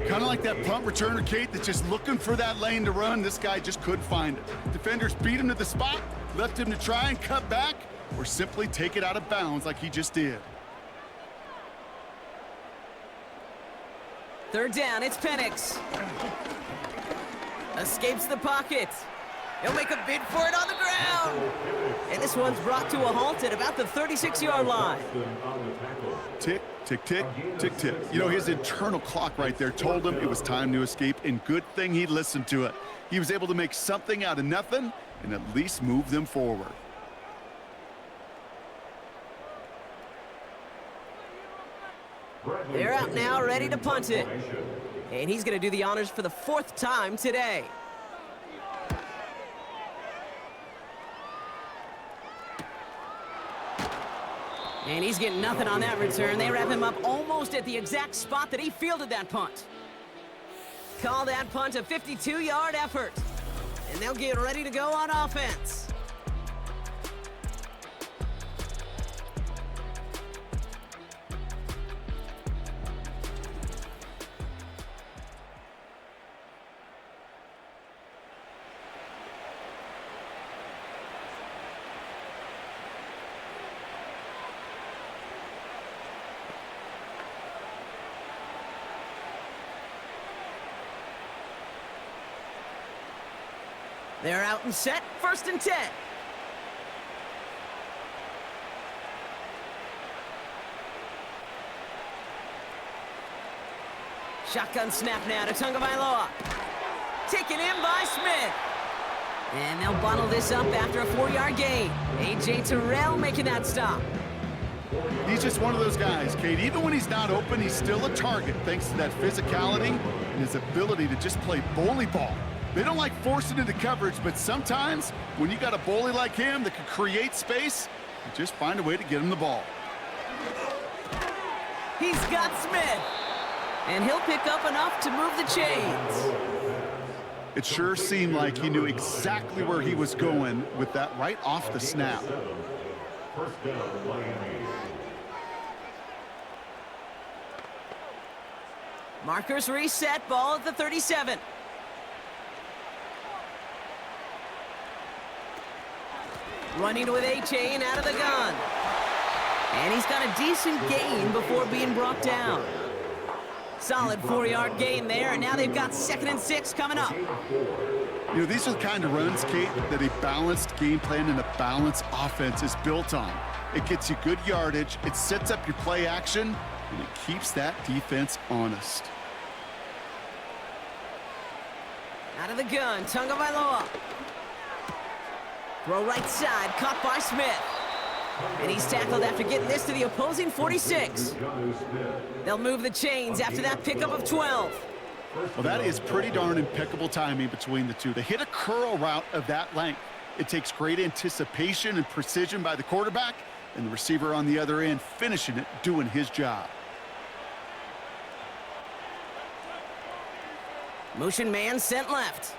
Kind of like that punt returner, Kate, that's just looking for that lane to run. This guy just couldn't find it. Defenders beat him to the spot, left him to try and cut back, or simply take it out of bounds like he just did. 3rd down, it's Penix. Escapes the pocket. He'll make a bid for it on the ground. And this one's brought to a halt at about the 36-yard line. Tick, tick, tick, tick, tick. You know, his internal clock right there told him it was time to escape, and good thing he listened to it. He was able to make something out of nothing and at least move them forward. They're out now, ready to punt it. And he's going to do the honors for the 4th time today. And he's getting nothing on that return. They wrap him up almost at the exact spot that he fielded that punt. Call that punt a 52-yard effort. And they'll get ready to go on offense. They're out and set, 1st and 10. Shotgun snap now to Tagovailoa. Taken in by Smith. And they'll bottle this up after a 4-yard gain. A.J. Terrell making that stop. He's just one of those guys, Kate. Even when he's not open, he's still a target thanks to that physicality and his ability to just play bully ball. They don't like forcing into coverage, but sometimes when you got a bully like him that can create space, you just find a way to get him the ball. He's got Smith. And he'll pick up enough to move the chains. It sure seemed like he knew exactly where he was going with that right off the snap. 1st down, Miami. Markers reset, ball at the 37. Running with A-Chain out of the gun. And he's got a decent gain before being brought down. Solid 4-yard gain there, and now they've got 2nd and 6 coming up. You know, these are the kind of runs, Kate, that a balanced game plan and a balanced offense is built on. It gets you good yardage, it sets up your play action, and it keeps that defense honest. Out of the gun, Tagovailoa. Throw right side, caught by Smith. And he's tackled after getting this to the opposing 46. They'll move the chains after that pickup of 12. Well, that is pretty darn impeccable timing between the two. To hit a curl route of that length, it takes great anticipation and precision by the quarterback, and the receiver on the other end finishing it, doing his job. Motion man sent left.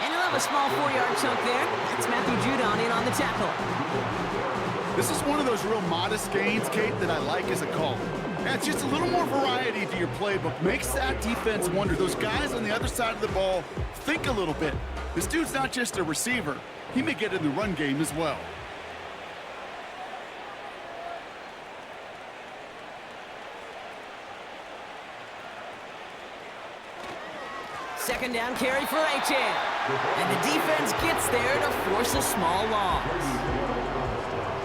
And he'll have a small 4-yard chunk there. That's Matthew Judon in on the tackle. This is one of those real modest gains, Kate, that I like as a caller. Yeah, it's just a little more variety to your playbook. Makes that defense wonder. Those guys on the other side of the ball think a little bit. This dude's not just a receiver. He may get in the run game as well. Second down carry for Achane. And the defense gets there to force a small loss.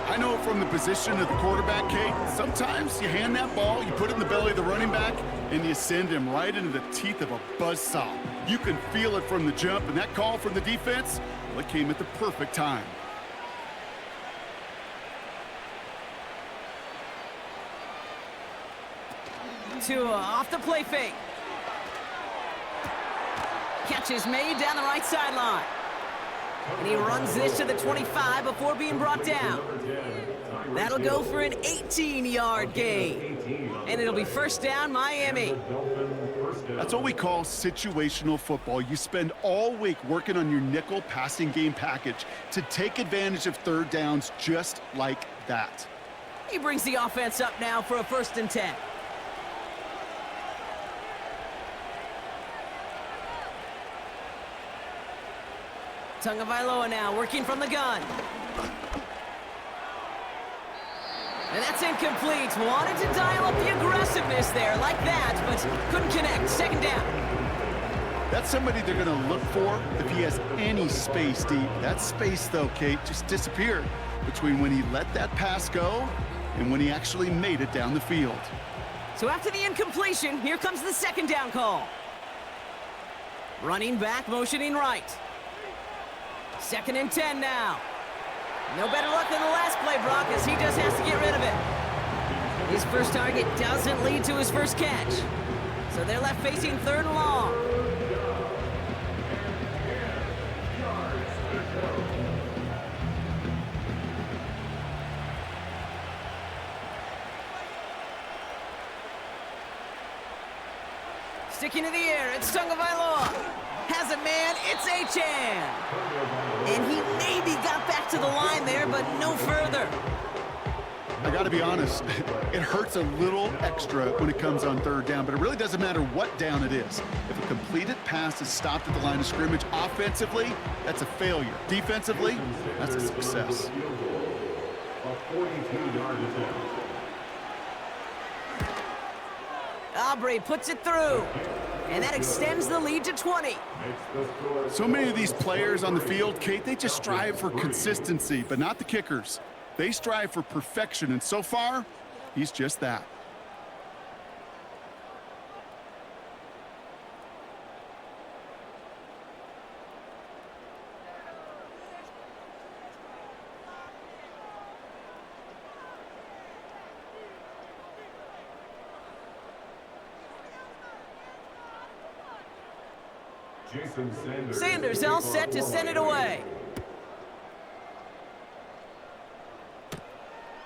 I know from the position of the quarterback, Kate, sometimes you hand that ball, you put it in the belly of the running back, and you send him right into the teeth of a buzzsaw. You can feel it from the jump, and that call from the defense, well, it came at the perfect time. Tua off the play fake. Catch is made down the right sideline. And he runs this to the 25 before being brought down. That'll go for an 18-yard gain. And it'll be first down, Miami. That's what we call situational football. You spend all week working on your nickel passing game package to take advantage of third downs just like that. He brings the offense up now for a 1st and 10. Tagovailoa now working from the gun. And that's incomplete. Wanted to dial up the aggressiveness there like that, but couldn't connect. 2nd down. That's somebody they're going to look for if he has any space deep. That space, though, Kate, just disappeared between when he let that pass go and when he actually made it down the field. So after the incompletion, here comes the 2nd down call. Running back, motioning right. 2nd and 10 now. No better luck than the last play, Brock, as he just has to get rid of it. His first target doesn't lead to his first catch. So they're left facing 3rd and long. Sticking to the air, it's Tagovailoa. Has a man, it's Achane. And he maybe got back to the line there, but no further. I got to be honest, it hurts a little extra when it comes on 3rd down, but it really doesn't matter what down it is. If a completed pass is stopped at the line of scrimmage, offensively, that's a failure. Defensively, that's a success. Aubrey puts it through. And that extends the lead to 20. So many of these players on the field, Kate, they just strive for consistency, but not the kickers. They strive for perfection, and so far, he's just that. Sanders all set to send it away.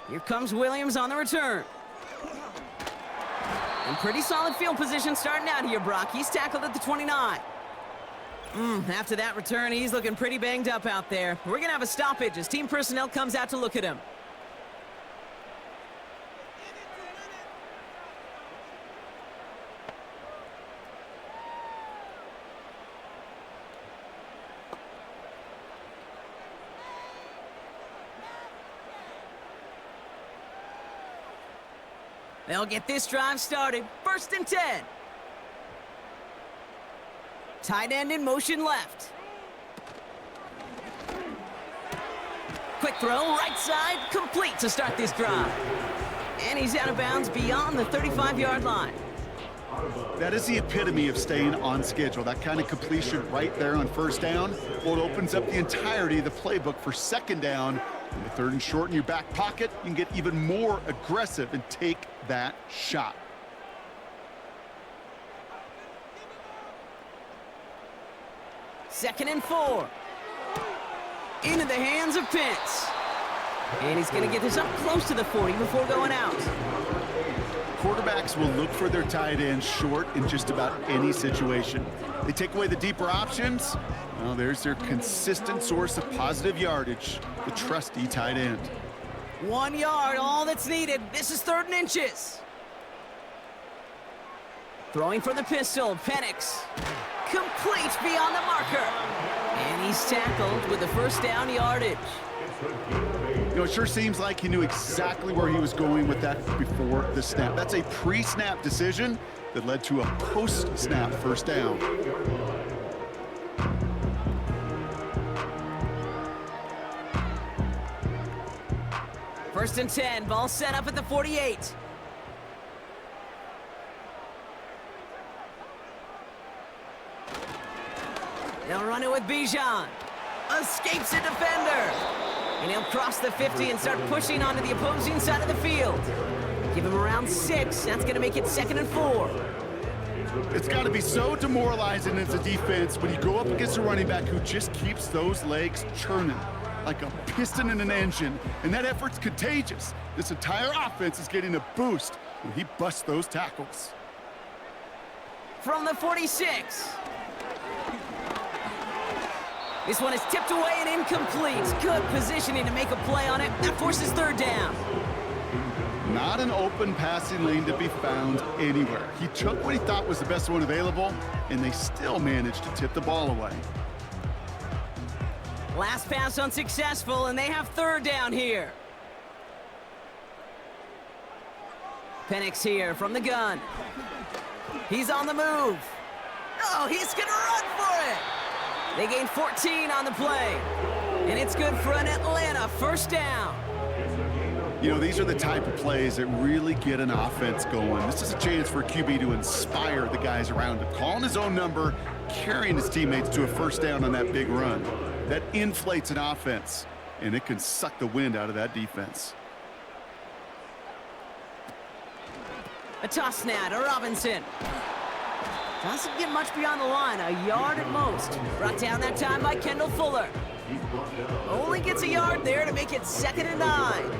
Here comes Williams on the return. And pretty solid field position starting out here, Brock. He's tackled at the 29. After that return, he's looking pretty banged up out there. We're going to have a stoppage as team personnel comes out to look at him. They'll get this drive started. 1st and 10. Tight end in motion left. Quick throw, right side, complete to start this drive. And he's out of bounds beyond the 35-yard line. That is the epitome of staying on schedule. That kind of completion right there on 1st down. Well, it opens up the entirety of the playbook for 2nd down. And with 3rd and short in your back pocket, you can get even more aggressive and take that shot. Second and 4. Into the hands of Pitts. And he's going to get this up close to the 40 before going out. Quarterbacks will look for their tight end short in just about any situation. They take away the deeper options. Well, there's their consistent source of positive yardage, the trusty tight end. 1 yard, all that's needed. This is 3rd and inches. Throwing for the pistol, Penix. Complete beyond the marker. And he's tackled with the 1st down yardage. You know, it sure seems like he knew exactly where he was going with that before the snap. That's a pre-snap decision that led to a post-snap 1st down. First and 10, ball set up at the 48. They'll run it with Bijan. Escapes a defender. And he'll cross the 50 and start pushing onto the opposing side of the field. Give him around 6. That's going to make it 2nd and 4. It's got to be so demoralizing as a defense when you go up against a running back who just keeps those legs churning like a piston in an engine, and that effort's contagious. This entire offense is getting a boost when he busts those tackles. From the 46. This one is tipped away and incomplete. Good positioning to make a play on it. That forces 3rd down. Not an open passing lane to be found anywhere. He took what he thought was the best one available, and they still managed to tip the ball away. Last pass unsuccessful, and they have 3rd down here. Penix here from the gun. He's on the move. Oh, he's going to run for it. They gain 14 on the play. And it's good for an Atlanta 1st down. You know, these are the type of plays that really get an offense going. This is a chance for a QB to inspire the guys around him. Calling his own number, carrying his teammates to a 1st down on that big run. That inflates an offense, and it can suck the wind out of that defense. A toss snap to Robinson. Doesn't get much beyond the line, a yard at most. Brought down that time by Kendall Fuller. Only gets a yard there to make it 2nd and 9.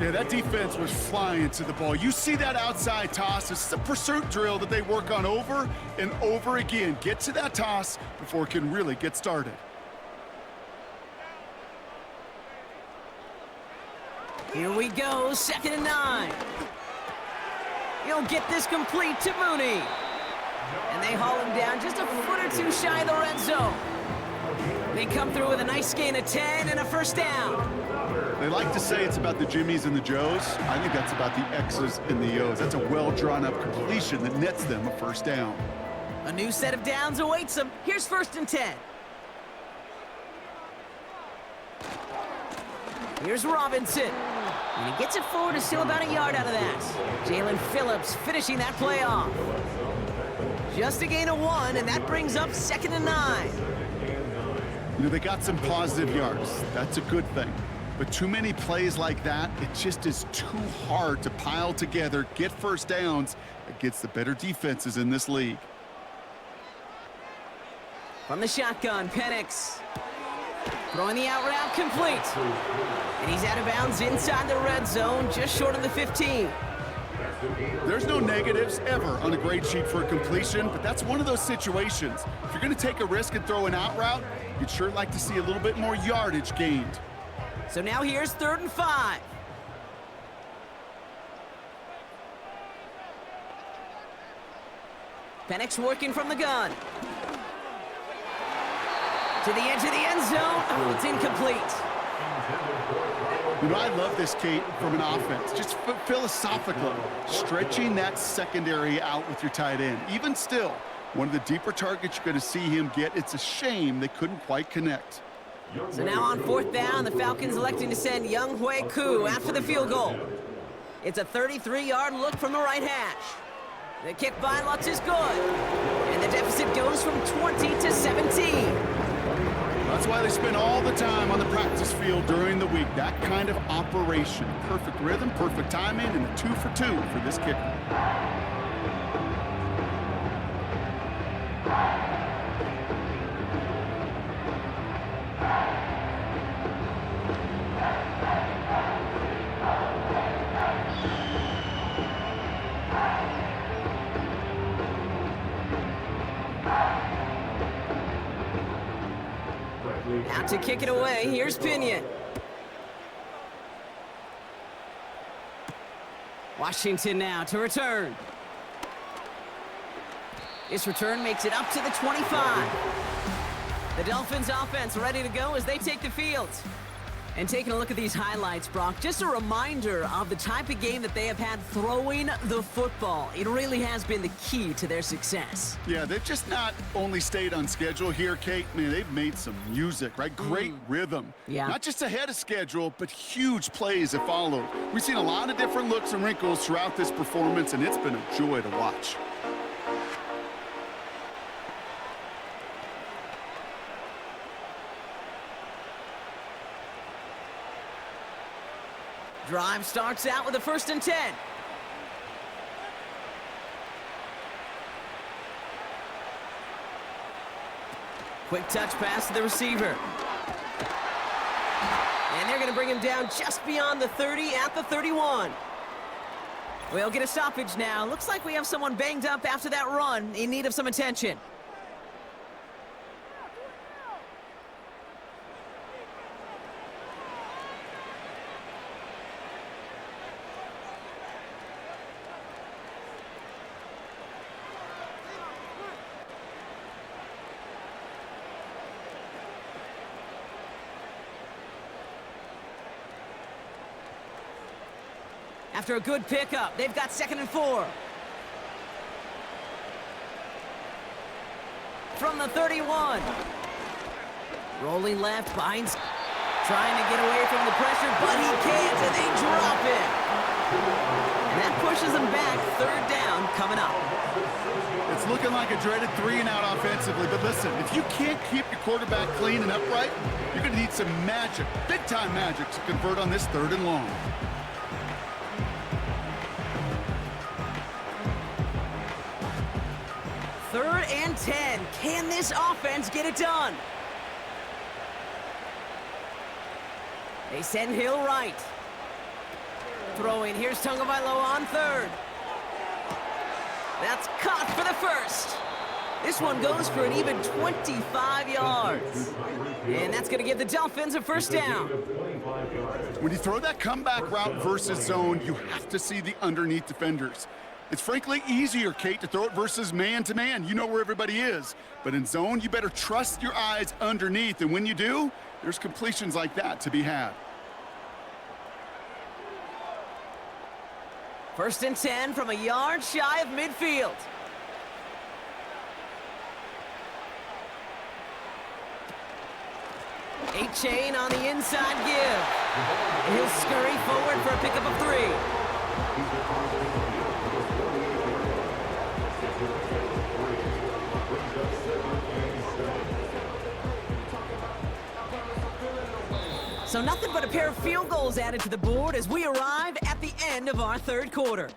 Yeah, that defense was flying to the ball. You see that outside toss. This is a pursuit drill that they work on over and over again. Get to that toss before it can really get started. Here we go, 2nd and 9. He'll get this complete to Mooney. And they haul him down just a foot or 2 shy of the red zone. They come through with a nice gain of 10 and a 1st down. They like to say it's about the Jimmies and the Joes. I think that's about the X's and the O's. That's a well-drawn-up completion that nets them a 1st down. A new set of downs awaits them. Here's 1st and 10. Here's Robinson. And he gets it forward to still about a yard out of that. Jalen Phillips finishing that play off. Just a gain of 1, and that brings up 2nd and 9. You know, they got some positive yards. That's a good thing. But too many plays like that, it just is too hard to pile together, get 1st downs against the better defenses in this league. From the shotgun, Penix. Throwing the out route complete. And he's out of bounds inside the red zone, just short of the 15. There's no negatives ever on a grade sheet for a completion, but that's one of those situations. If you're going to take a risk and throw an out route, you'd sure like to see a little bit more yardage gained. So now here's 3rd and 5. Penix working from the gun. To the edge of the end zone. Oh, it's incomplete. You know, I love this, Kate, from an offense. Just philosophically, stretching that secondary out with your tight end. Even still, one of the deeper targets you're going to see him get. It's a shame they couldn't quite connect. So now on 4th down, the Falcons electing to send Younghoe Koo after the field goal. It's a 33-yard look from the right hash. The kick by Lutz is good. And the deficit goes from 20 to 17. That's why they spend all the time on the practice field during the week. That kind of operation. Perfect rhythm, perfect timing, and a 2 for 2 for this kicker. Now to kick it away, here's Pinion. Washington now to return. This return makes it up to the 25. The Dolphins offense ready to go as they take the field. And taking a look at these highlights, Brock, just a reminder of the type of game that they have had throwing the football. It really has been the key to their success. Yeah, they've just not only stayed on schedule here, Kate. Man, they've made some music, right? Great rhythm. Yeah. Not just ahead of schedule, but huge plays have followed. We've seen a lot of different looks and wrinkles throughout this performance, and it's been a joy to watch. Drive starts out with a 1st and 10. Quick touch pass to the receiver. And they're going to bring him down just beyond the 30 at the 31. We'll get a stoppage now. Looks like we have someone banged up after that run in need of some attention. After a good pickup, they've got 2nd and 4. From the 31. Rolling left, finds, trying to get away from the pressure, but he can't, and they drop it. And that pushes them back. 3rd down coming up. It's looking like a dreaded 3-and-out offensively, but listen, if you can't keep your quarterback clean and upright, you're going to need some magic, big-time magic, to convert on this 3rd and long. Third and 10. Can this offense get it done? They send Hill right. Throwing. Here's Tagovailoa on 3rd. That's caught for the 1st. This one goes for an even 25 yards. And that's going to give the Dolphins a 1st down. When you throw that comeback route versus zone, you have to see the underneath defenders. It's frankly easier, Kate, to throw it versus man-to-man. You know where everybody is. But in zone, you better trust your eyes underneath. And when you do, there's completions like that to be had. 1st and 10 from a yard shy of midfield. A-Chain on the inside give. He'll scurry forward for a pickup of 3. So nothing but a pair of field goals added to the board as we arrive at the end of our 3rd quarter.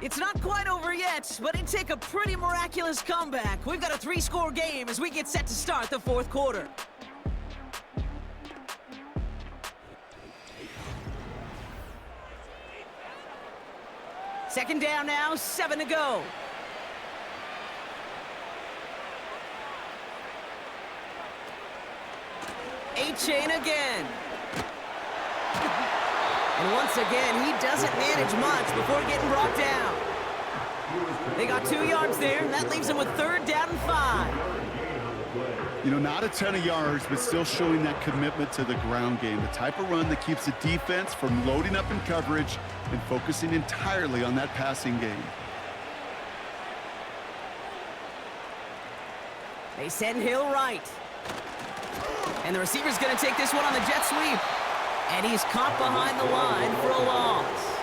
It's not quite over yet, but it'd take a pretty miraculous comeback. We've got a 3-score game as we get set to start the 4th quarter. Second down now, 7 to go. A-Chain again. And once again, he doesn't manage much before getting brought down. They got 2 yards there, and that leaves them with 3rd down and 5. You know, not a ton of yards, but still showing that commitment to the ground game, the type of run that keeps the defense from loading up in coverage and focusing entirely on that passing game. They send Hill right. And the receiver's going to take this one on the jet sweep. And he's caught behind the line for a loss.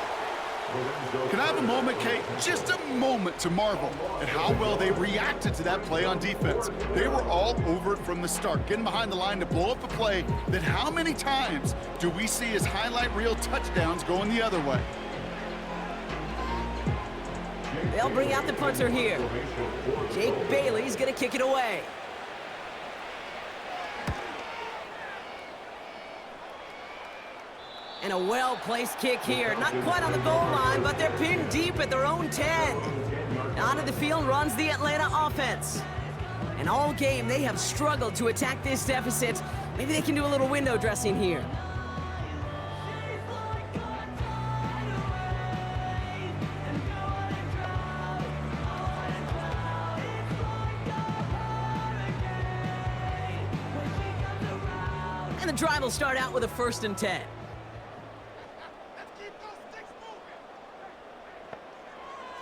Can I have a moment, Kate? Just a moment to marvel at how well they reacted to that play on defense. They were all over it from the start, getting behind the line to blow up a play that how many times do we see as highlight reel touchdowns going the other way? They'll bring out the punter here. Jake Bailey's going to kick it away. And a well-placed kick here. Not quite on the goal line, but they're pinned deep at their own 10. Onto the field runs the Atlanta offense. And all game, they have struggled to attack this deficit. Maybe they can do a little window dressing here. And the drive will start out with a 1st and 10.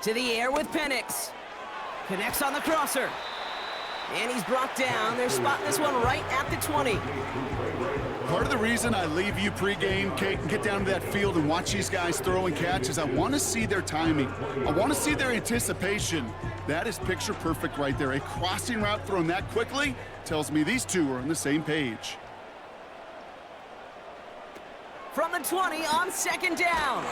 To the air with Penix. Connects on the crosser. And he's brought down. They're spotting this one right at the 20. Part of the reason I leave you pregame, Kate, and get down to that field and watch these guys throw and catch is I want to see their timing. I want to see their anticipation. That is picture perfect right there. A crossing route thrown that quickly tells me these two are on the same page. From the 20 on 2nd down.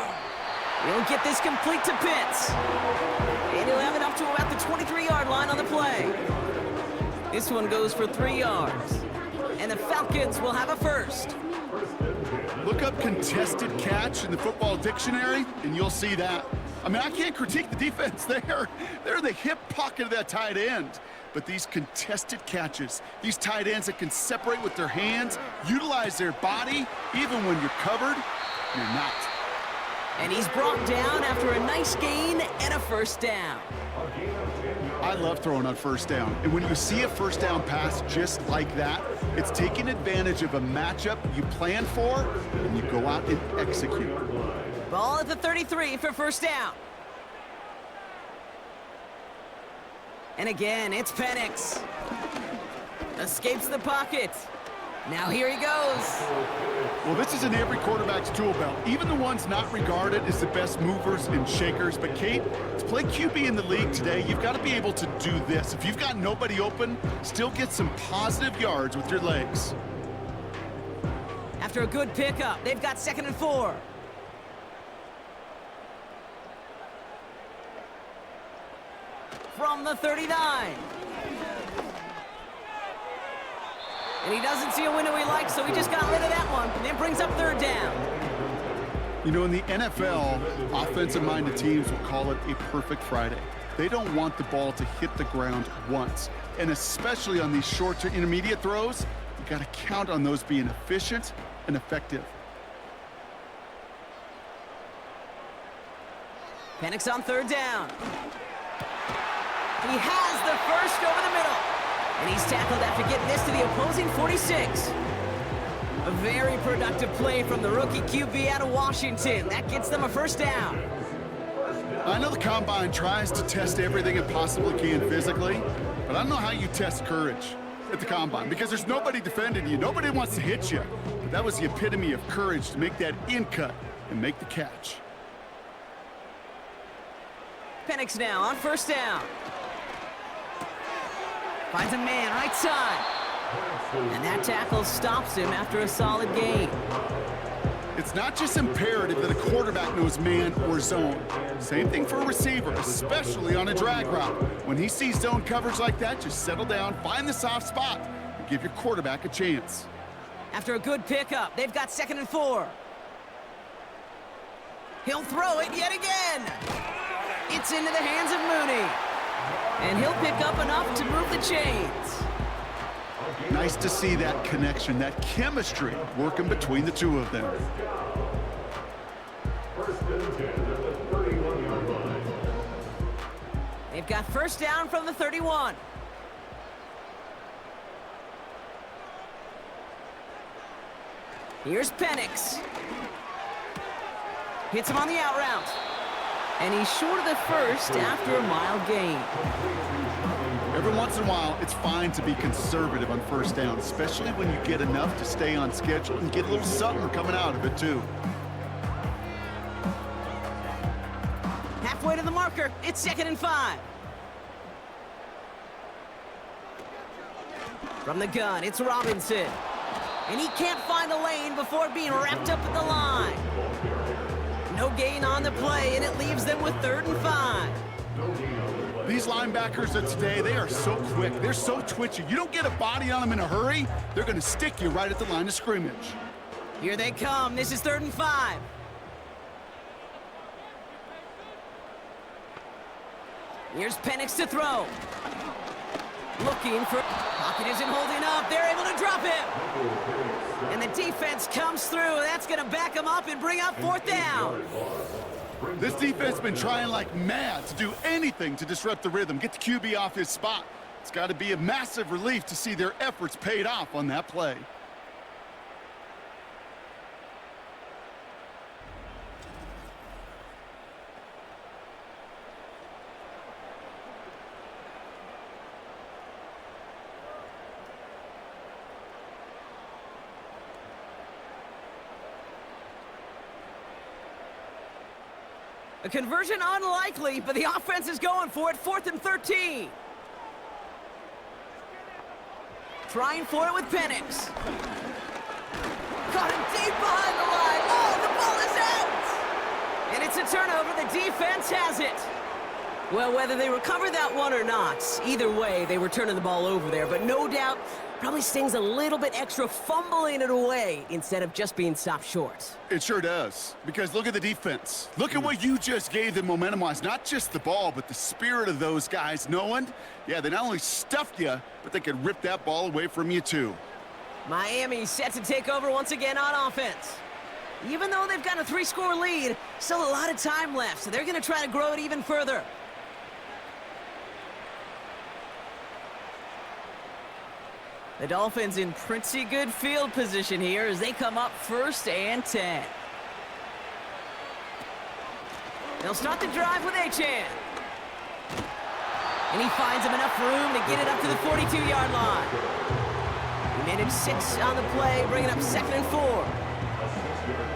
He'll get this complete to Pitts. And he'll have it up to about the 23-yard line on the play. This one goes for 3 yards. And the Falcons will have a 1st. Look up contested catch in the football dictionary, and you'll see that. I mean, I can't critique the defense there. They're in the hip pocket of that tight end. But these contested catches, these tight ends that can separate with their hands, utilize their body, even when you're covered, you're not. And he's brought down after a nice gain and a 1st down. I love throwing on 1st down. And when you see a 1st down pass just like that, it's taking advantage of a matchup you plan for, and you go out and execute. Ball at the 33 for 1st down. And again, it's Penix. Escapes the pocket. Now here he goes. Well, this is in every quarterback's tool belt, even the ones not regarded as the best movers and shakers. But, Kate, to play QB in the league today, you've got to be able to do this. If you've got nobody open, still get some positive yards with your legs. After a good pickup, they've got 2nd and 4. From the 39. And he doesn't see a window he likes, so he just got rid of that one. And it brings up 3rd down. You know, in the NFL, offensive-minded teams will call it a perfect Friday. They don't want the ball to hit the ground once. And especially on these short to intermediate throws, you got to count on those being efficient and effective. Penix on 3rd down. He has the 1st over the middle. And he's tackled after getting this to the opposing 46. A very productive play from the rookie QB out of Washington. That gets them a 1st down. I know the Combine tries to test everything it possibly can physically, but I don't know how you test courage at the Combine because there's nobody defending you. Nobody wants to hit you. But that was the epitome of courage to make that in cut and make the catch. Penix now on 1st down. Finds a man right side. And that tackle stops him after a solid gain. It's not just imperative that a quarterback knows man or zone. Same thing for a receiver, especially on a drag route. When he sees zone coverage like that, just settle down, find the soft spot, and give your quarterback a chance. After a good pickup, they've got 2nd and 4. He'll throw it yet again. It's into the hands of Mooney. And he'll pick up enough to move the chains. Nice to see that connection, that chemistry working between the two of them. 1st and 10 at the 31-yard line. They've got 1st down from the 31. Here's Penix. Hits him on the out route. And he's short of the first after a mild gain. Every once in a while, it's fine to be conservative on first down, especially when you get enough to stay on schedule and get a little something coming out of it, too. Halfway to the marker, it's 2nd and 5. From the gun, it's Robinson. And he can't find the lane before being wrapped up at the line. No gain on the play, and it leaves them with 3rd and 5. These linebackers of today, they are so quick. They're so twitchy. You don't get a body on them in a hurry, they're going to stick you right at the line of scrimmage. Here they come. This is 3rd and 5. Here's Penix to throw. Looking for... Pocket isn't holding up. They're able to drop him. And the defense comes through. That's going to back them up and bring up 4th down. This defense has been trying like mad to do anything to disrupt the rhythm, get the QB off his spot. It's got to be a massive relief to see their efforts paid off on that play. A conversion unlikely, but the offense is going for it. 4th and 13. Trying for it with Penix. Caught him deep behind the line. Oh, the ball is out! And it's a turnover. The defense has it. Well, whether they recover that one or not, either way, they were turning the ball over there. But no doubt, probably stings a little bit extra fumbling it away instead of just being stopped short. It sure does, because look at the defense. Look at what you just gave them momentum-wise. Not just the ball, but the spirit of those guys knowing, yeah, they not only stuffed you, but they could rip that ball away from you too. Miami set to take over once again on offense. Even though they've got a 3-score lead, still a lot of time left, so they're going to try to grow it even further. The Dolphins in pretty good field position here as they come up 1st and 10. They'll start the drive with Achane. And he finds him enough room to get it up to the 42-yard line. He managed 6 on the play, bringing up 2nd and 4.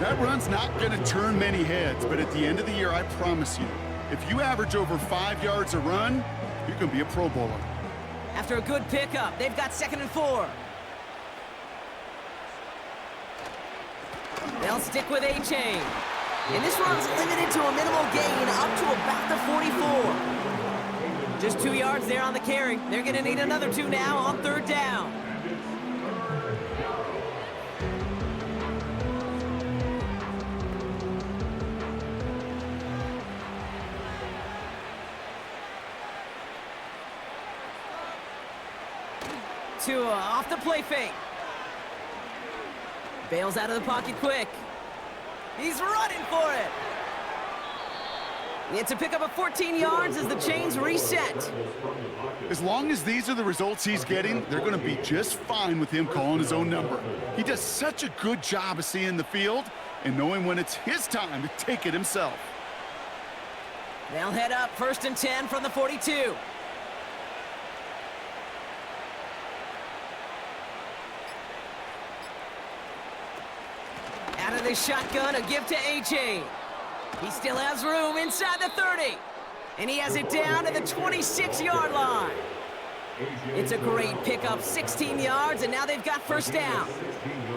That run's not going to turn many heads, but at the end of the year, I promise you, if you average over 5 yards a run, you can be a Pro Bowler. After a good pickup, they've got 2nd and 4. They'll stick with Achane. And this run's limited to a minimal gain up to about the 44. Just 2 yards there on the carry. They're going to need another 2 now on 3rd down. Tua off the play fake. Bails out of the pocket quick. He's running for it. It's a pickup of 14 yards as the chains reset. As long as these are the results he's getting, they're going to be just fine with him calling his own number. He does such a good job of seeing the field and knowing when it's his time to take it himself. They'll head up 1st and 10 from the 42. Out of the shotgun, a give to Achane. He still has room inside the 30. And he has it down to the 26-yard line. It's a great pickup, 16 yards, and now they've got 1st down.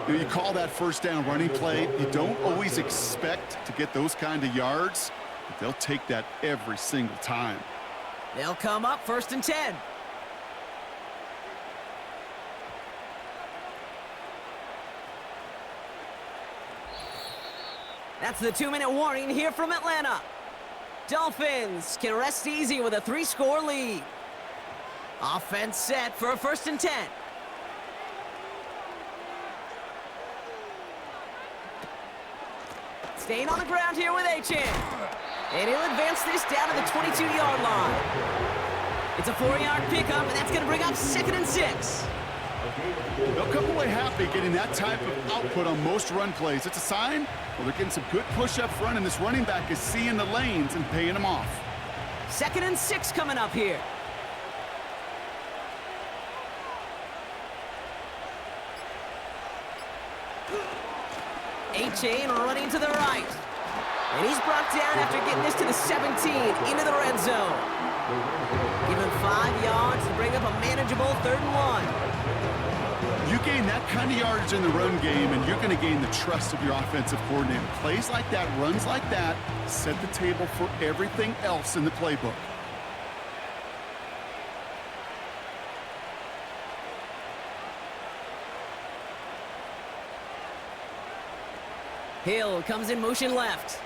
You call that 1st down running play. You don't always expect to get those kind of yards, but they'll take that every single time. They'll come up 1st and 10. That's the 2-minute warning here from Atlanta. Dolphins can rest easy with a 3-score lead. Offense set for a 1st and 10. Staying on the ground here with Achane. And he'll advance this down to the 22-yard line. It's a 4-yard pickup, and that's going to bring up 2nd and 6. They'll come away happy getting that type of output on most run plays. It's a sign, well, they're getting some good push up front, and this running back is seeing the lanes and paying them off. 2nd and 6 coming up here. A-Chain running to the right. And he's brought down after getting this to the 17, into the red zone. Given 5 yards to bring up a manageable 3rd and 1. You gain that kind of yardage in the run game, and you're going to gain the trust of your offensive coordinator. Plays like that, runs like that, set the table for everything else in the playbook. Hill comes in motion left.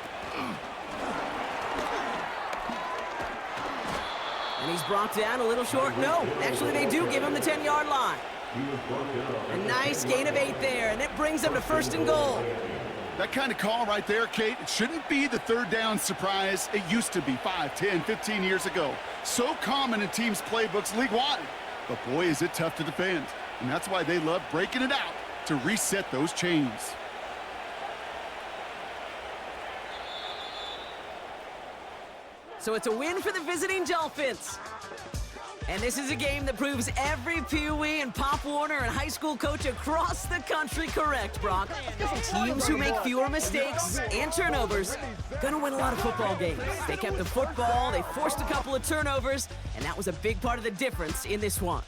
And he's brought down a little short. No, actually they do give him the 10-yard line. A nice gain of 8 there, and it brings them to 1st and goal. That kind of call right there, Kate, it shouldn't be the 3rd down surprise. It used to be 5, 10, 15 years ago. So common in teams' playbooks league-wide. But boy, is it tough to defend. And that's why they love breaking it out to reset those chains. So it's a win for the visiting Dolphins. And this is a game that proves every Pee Wee and Pop Warner and high school coach across the country correct, Brock. Teams who make fewer mistakes and turnovers gonna win a lot of football games. They kept the football, they forced a couple of turnovers, and that was a big part of the difference in this one.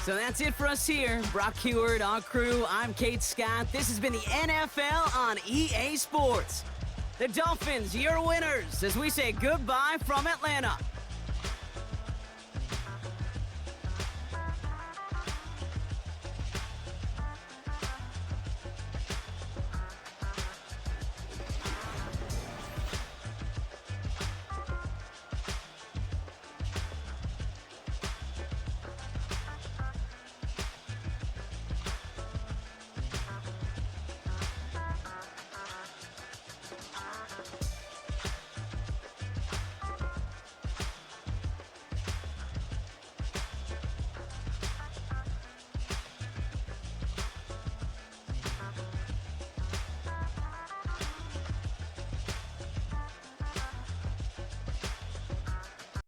So that's it for us here. Brock Heward, our crew, I'm Kate Scott. This has been the NFL on EA Sports. The Dolphins, your winners, as we say goodbye from Atlanta.